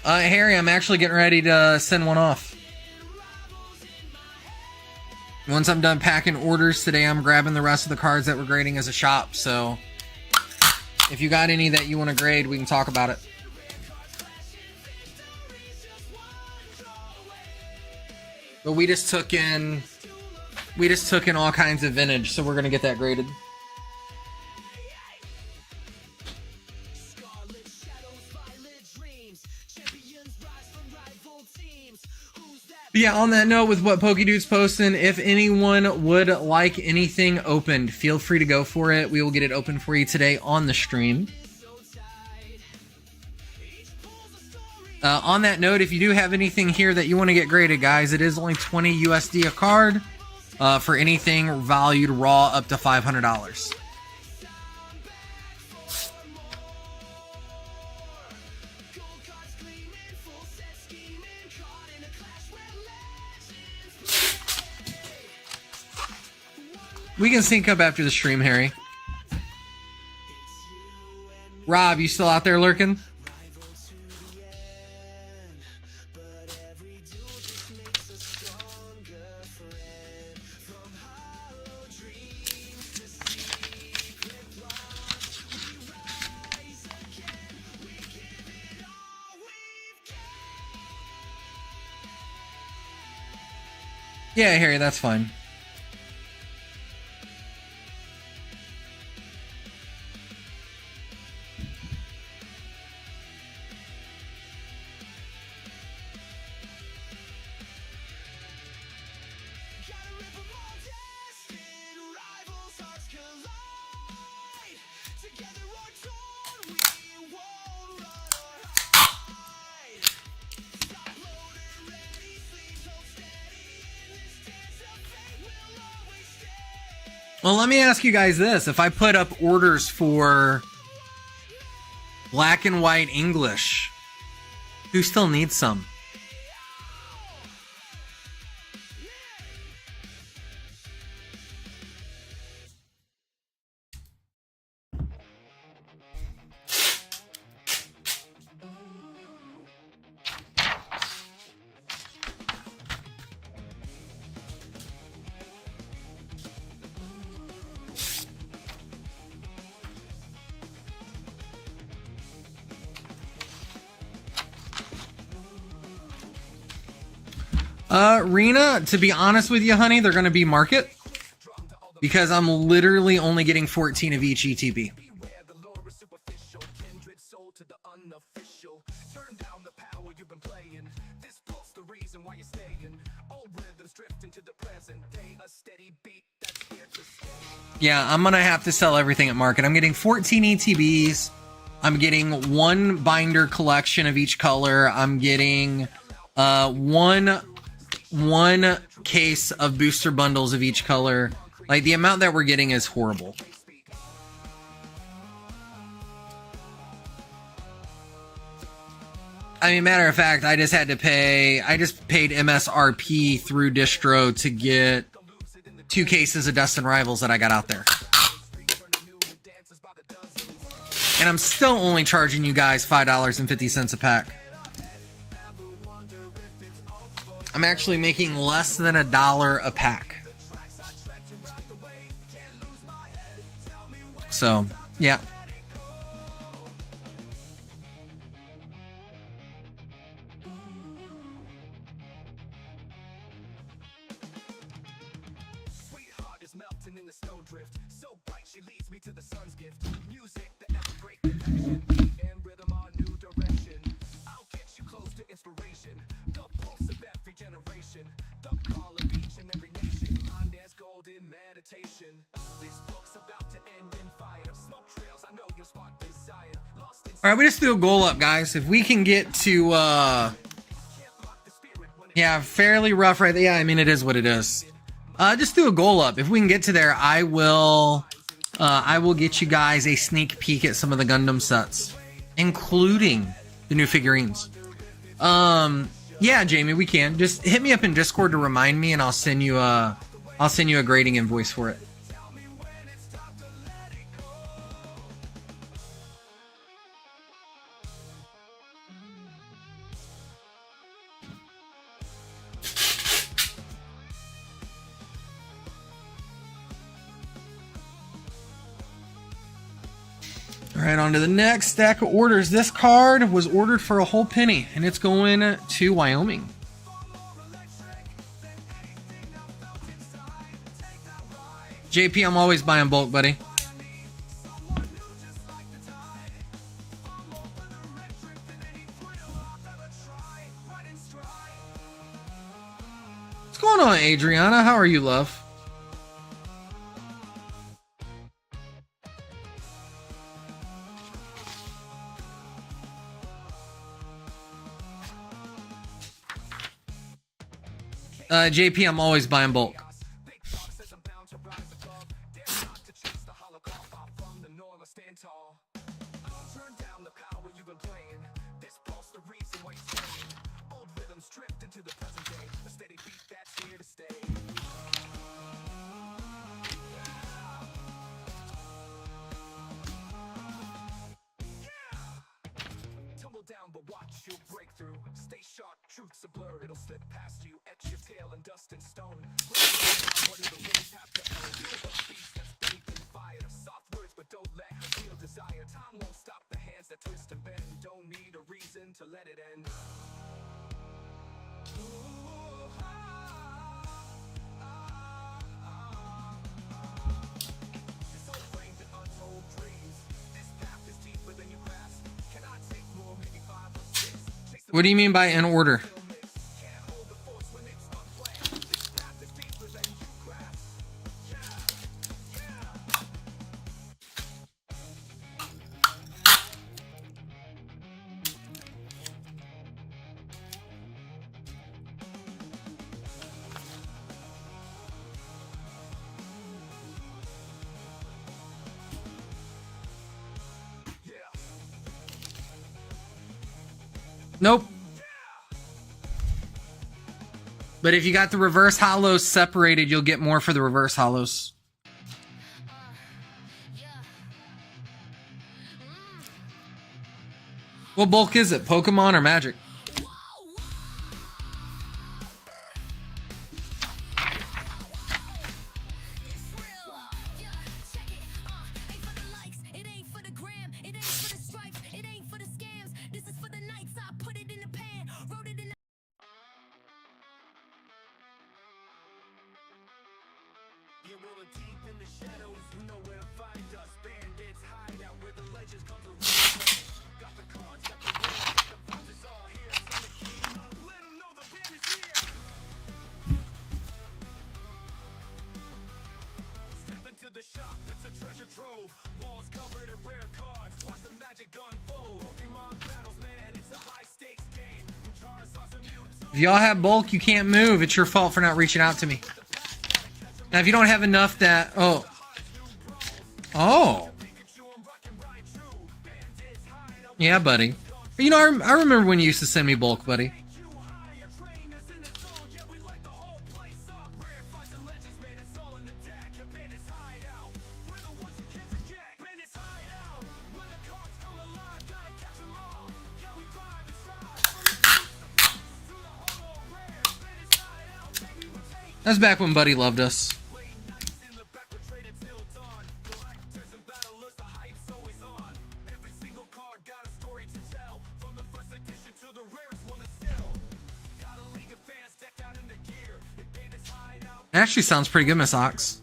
Harry, I'm actually getting ready to send one off. Once I'm done packing orders today, I'm grabbing the rest of the cards that we're grading as a shop. So if you got any that you want to grade, we can talk about it. But we just took in all kinds of vintage, so we're gonna get that graded. But yeah, on that note, with what PokeDude's posting, if anyone would like anything opened, feel free to go for it. We will get it open for you today on the stream. On that note, if you do have anything here that you want to get graded, guys, it is only 20 USD a card for anything valued raw up to $500. We can sync up after the stream, Harry. Rob, you still out there lurking? Yeah, Harry, that's fine. Well, let me ask you guys this. If I put up orders for black and white English, who still needs some? Rena, to be honest with you, honey, they're going to be market because I'm literally only getting 14 of each ETB. Yeah, I'm going to have to sell everything at market. I'm getting 14 ETBs. I'm getting one binder collection of each color. I'm getting one case of booster bundles of each color. Like, the amount that we're getting is horrible. I mean, matter of fact, I just paid MSRP through distro to get 2 cases of Dustin Rivals that I got out there. And I'm still only charging you guys $5.50 a pack. I'm actually making less than $1 a pack. So, yeah. Sweetheart is melting in the snowdrift. So bright she leads me to the sun's gift. Music, the ever great connection. And rhythm, our new direction. I'll get you close to inspiration. The pulse of every generation. The call of each and every nation. On there's golden meditation. This book's about to end in fire. Smoke trails, I know you spark desire. Lost in All right, we just threw a goal up, guys. If we can get to, yeah, fairly rough right there. Yeah, I mean, it is what it is. Just do a goal up. If we can get to there, I will get you guys a sneak peek at some of the Gundam sets, including the new figurines. Yeah, Jamie, we can. Just hit me up in Discord to remind me, and I'll send you a grading invoice for it. All right, on to the next stack of orders. This card was ordered for a whole penny, and it's going to Wyoming. JP, I'm always buying bulk, buddy. What's going on, Adriana? How are you, love? JP, I'm always buying bulk. Down, but watch you break through. Stay sharp, truth's a blur. It'll slip past you, etch your tail in dust and stone. What do the winds have to own? A beast that's bathed in fire. Soft words, but don't let her feel desire. Time won't stop the hands that twist and bend. Don't need a reason to let it end. So framed in untold dreams. This path is deeper than you grasp. Cannot take more, maybe 5 or 6. What do you mean by in order? Nope. But if you got the reverse holos separated, you'll get more for the reverse holos. What bulk is it? Pokemon or Magic? You're rolling deep in the shadows, you know where to find us. Bandits Hideout, where the legends come to run. Got the cards, got the rules, got the punches all here. Turn the key up, let them know the band is here. Step into the shop, it's a treasure trove. Walls covered in rare cards, watch the magic unfold. Pokemon battles, man, it's a high stakes game. Charizard's a Mewtwo. If y'all have bulk, you can't move. It's your fault for not reaching out to me. Now, if you don't have enough that... Oh. Yeah, buddy. You know, I remember when you used to send me bulk, buddy. That's back when Buddy loved us. It actually sounds pretty good, Miss Ox.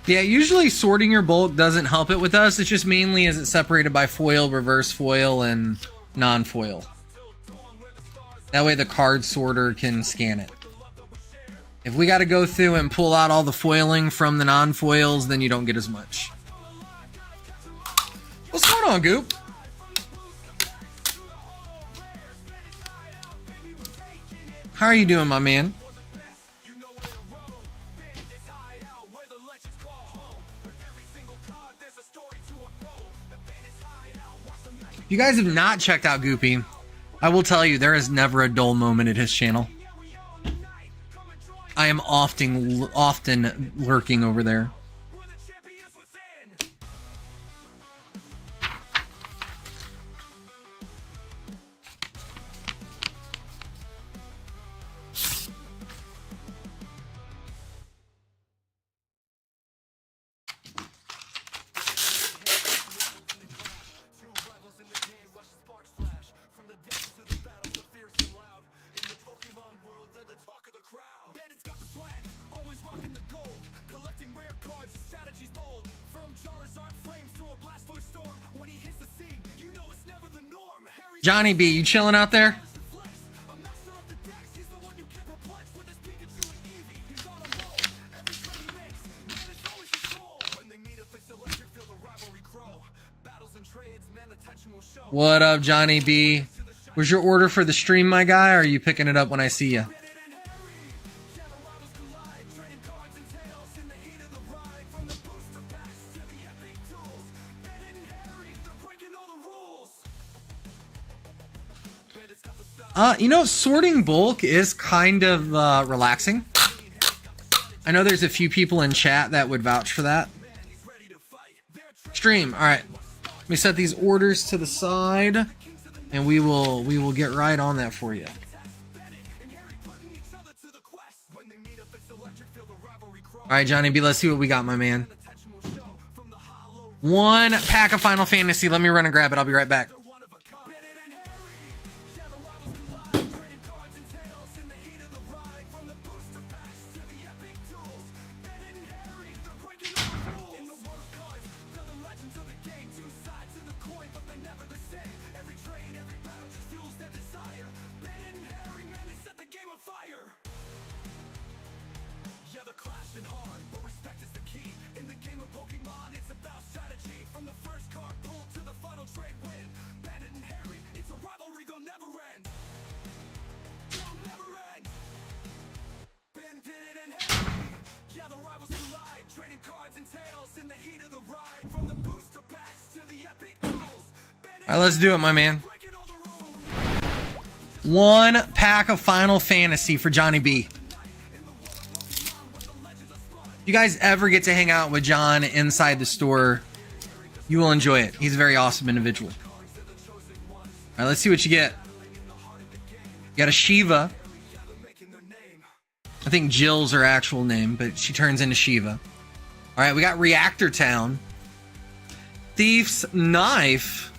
Yeah, usually sorting your bulk doesn't help it with us. It's just mainly is it separated by foil, reverse foil, and non-foil. That way the card sorter can scan it. If we got to go through and pull out all the foiling from the non-foils, then you don't get as much. What's going on, Goop? How are you doing, my man? If you guys have not checked out Goopy, I will tell you there is never a dull moment at his channel. I am often lurking over there. Johnny B, you chilling out there? What up, Johnny B? Was your order for the stream, my guy, or are you picking it up when I see you? You know, sorting bulk is kind of relaxing. I know there's a few people in chat that would vouch for that. Stream, all right. Let me set these orders to the side, and we will get right on that for you. All right, Johnny B, let's see what we got, my man. One pack of Final Fantasy. Let me run and grab it. I'll be right back. All right, let's do it, my man. One pack of Final Fantasy for Johnny B. If you guys ever get to hang out with John inside the store, you will enjoy it. He's a very awesome individual. All right, let's see what you get. You got a Shiva. I think Jill's her actual name, but she turns into Shiva. All right, we got Reactor Town. Thief's Knife.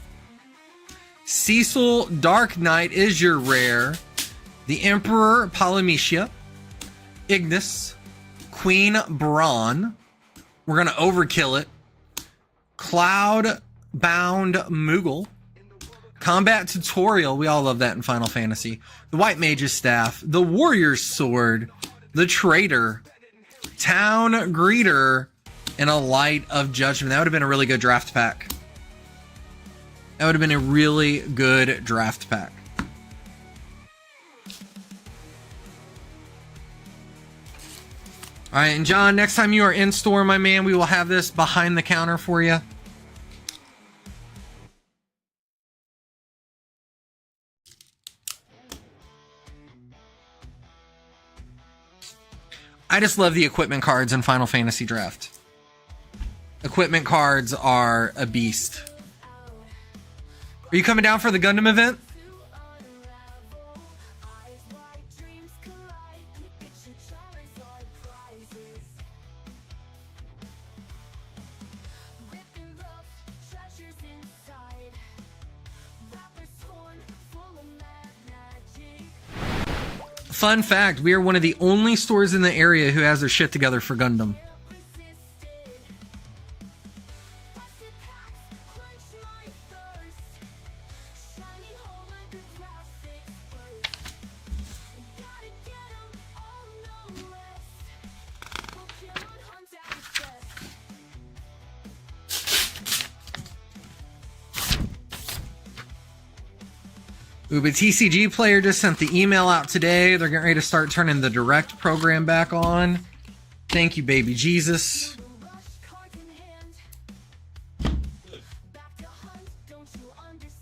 Cecil Dark Knight is your rare. The Emperor Polymecia. Ignis. Queen Braun. We're going to overkill it. Cloud Bound Moogle. Combat Tutorial. We all love that in Final Fantasy. The White Mage's Staff. The Warrior's Sword. The Traitor. Town Greeter. And a Light of Judgment. That would have been a really good draft pack. That would have been a really good draft pack. All right, and John, next time you are in store, my man, we will have this behind the counter for you. I just love the equipment cards in Final Fantasy Draft. Equipment cards are a beast. Are you coming down for the Gundam event? Fun fact, we are one of the only stores in the area who has their shit together for Gundam. Ooh, but TCG Player just sent the email out today. They're getting ready to start turning the direct program back on. Thank you, baby Jesus.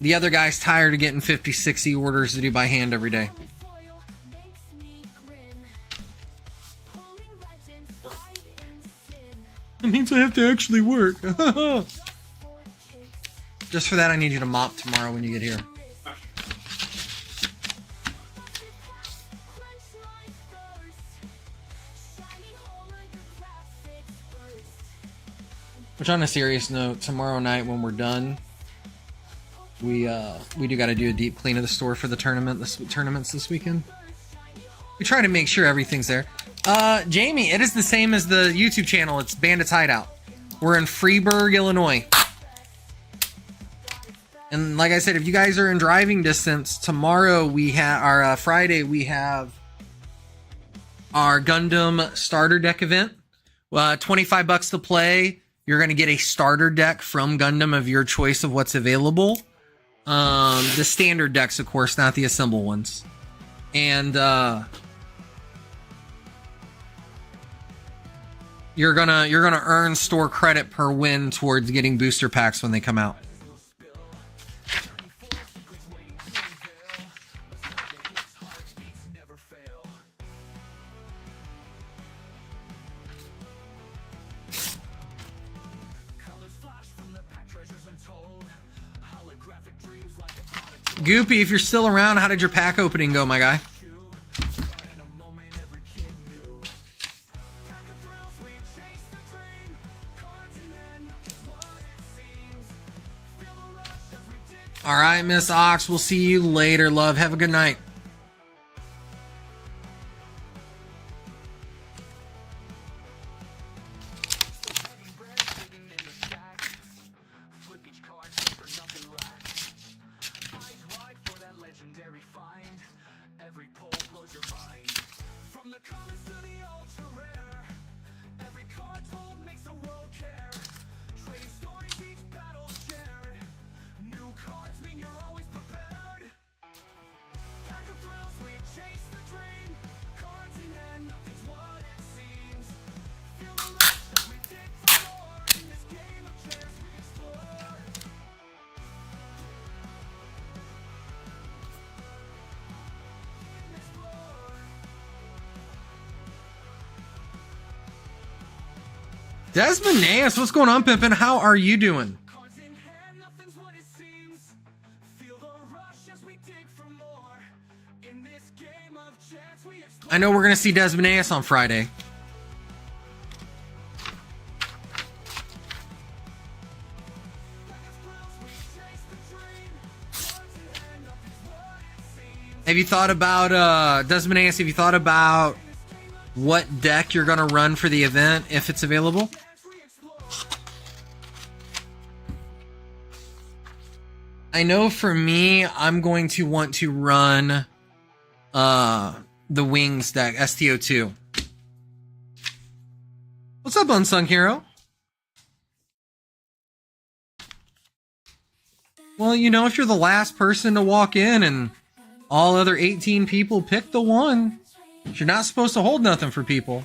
The other guy's tired of getting 50, 60 orders to do by hand every day. It means I have to actually work. Just for that, I need you to mop tomorrow when you get here. Which, on a serious note, tomorrow night when we're done, we do got to do a deep clean of the store for the tournaments this weekend. We try to make sure everything's there. Jamie, it is the same as the YouTube channel. It's Bandits Hideout. We're in Freeburg, Illinois. And like I said, if you guys are in driving distance, tomorrow we have our Friday we have our Gundam starter deck event. $25 to play. You're going to get a starter deck from Gundam of your choice of what's available. The standard decks, of course, not the assemble ones. And you're gonna earn store credit per win towards getting booster packs when they come out. Goopy, if you're still around, how did your pack opening go, my guy? All right, Miss Ox, we'll see you later, love. Have a good night. Desmond Naas, what's going on, Pimpin'? How are you doing? I know we're going to see Desmond Naas on Friday. Have you thought about, Desmond Naas, have you thought about what deck you're going to run for the event if it's available? I know for me, I'm going to want to run the Wings deck, STO2. What's up, Unsung Hero? Well, you know, if you're the last person to walk in and all other 18 people pick the one, you're not supposed to hold nothing for people.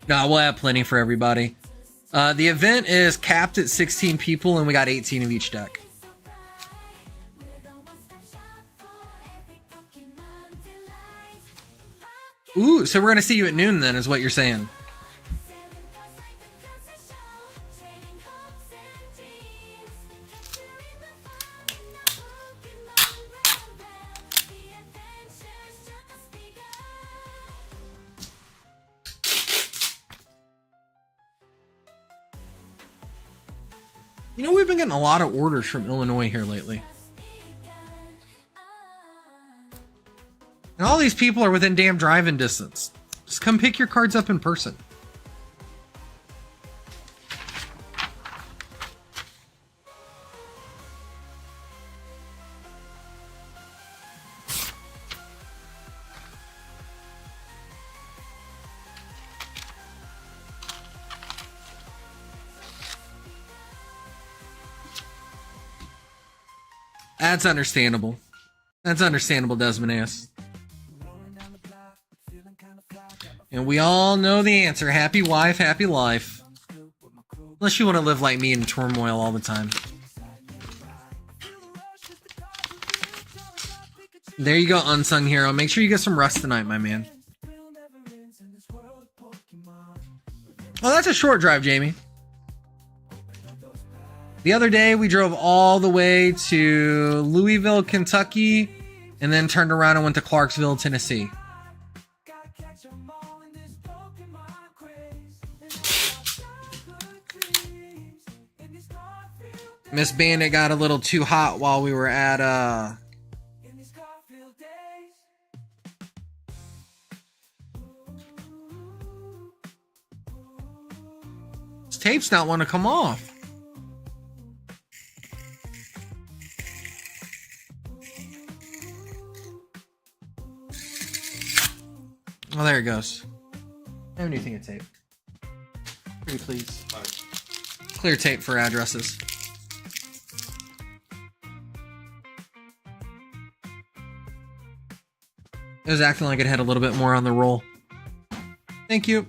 No, we'll have plenty for everybody. The event is capped at 16 people, and we got 18 of each deck. Ooh, so we're going to see you at noon then, is what you're saying. You know, we've been getting a lot of orders from Illinois here lately. And all these people are within damn driving distance. Just come pick your cards up in person. That's understandable. That's understandable, Desmoneus. And we all know the answer. Happy wife, happy life. Unless you want to live like me in turmoil all the time. There you go, unsung hero. Make sure you get some rest tonight, my man. Oh, that's a short drive, Jamie. The other day, we drove all the way to Louisville, Kentucky, and then turned around and went to Clarksville, Tennessee. Miss Bandit got a little too hot while we were at, This tape's not wanting to come off. Oh, there it goes. I have anything of tape. Pretty please. Clear tape for addresses. It was acting like it had a little bit more on the roll. Thank you.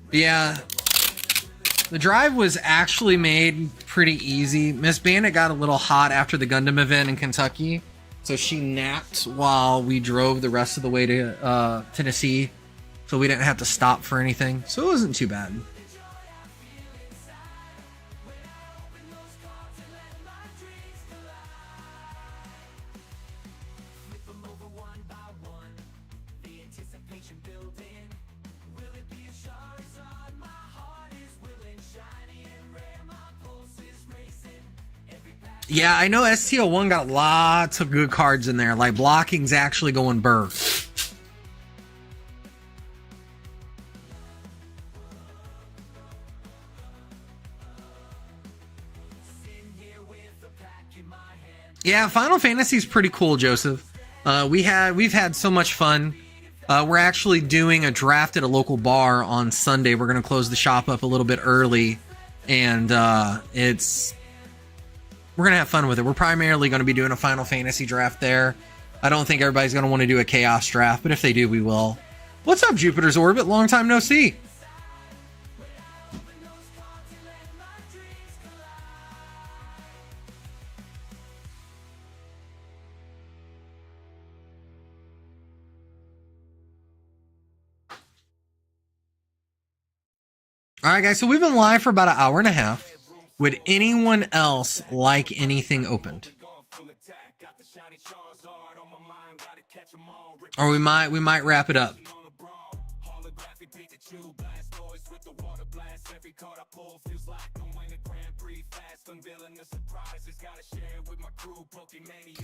Yeah, the drive was actually made pretty easy. Miss Bandit got a little hot after the Gundam event in Kentucky, so she napped while we drove the rest of the way to Tennessee, so we didn't have to stop for anything, so it wasn't too bad. Yeah, I know STO1 got lots of good cards in there. Like, blocking's actually going burr. Yeah, Final Fantasy's pretty cool, Joseph. We've had so much fun. We're actually doing a draft at a local bar on Sunday. We're going to close the shop up a little bit early, and we're going to have fun with it. We're primarily going to be doing a Final Fantasy draft there. I don't think everybody's going to want to do a Chaos draft, but if they do, we will. What's up, Jupiter's Orbit? Long time no see. All right, guys, so we've been live for about an hour and a half. Would anyone else like anything opened? Or we might wrap it up.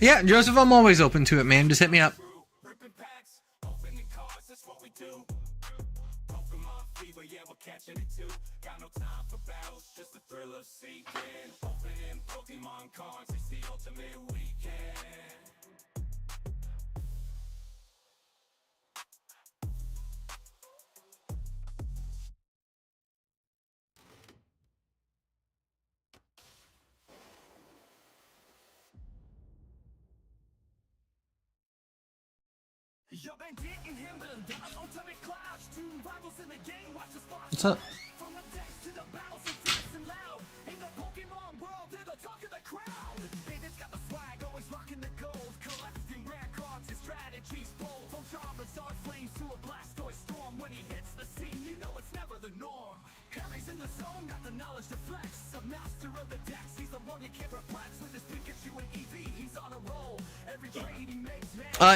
Yeah, Joseph, I'm always open to it, man. Just hit me up. What's up?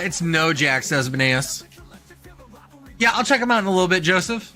It's no Jack, says Beneas. Yeah, I'll check him out in a little bit, Joseph.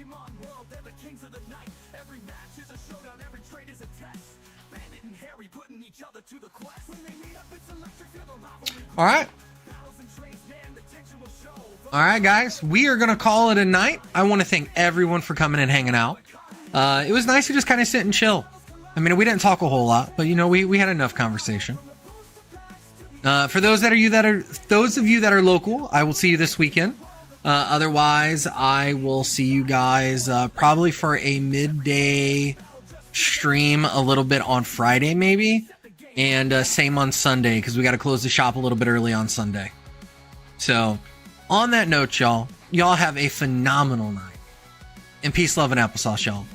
Pokemon world, they're the kings of the night. Every match is a showdown, every trade is a test. Bandit and Harry putting each other to the quest. When they meet up, it's electric, feel the rivalry. All right. Battles and trades, man, the tension will show. All right, guys, we are going to call it a night. I want to thank everyone for coming and hanging out. It was nice to just kind of sit and chill. I mean, we didn't talk a whole lot, but, you know, we had enough conversation. For those of you that are local, I will see you this weekend. Otherwise, I will see you guys probably for a midday stream a little bit on Friday, maybe. And same on Sunday, because we got to close the shop a little bit early on Sunday. So, on that note, y'all have a phenomenal night. And peace, love, and applesauce, y'all.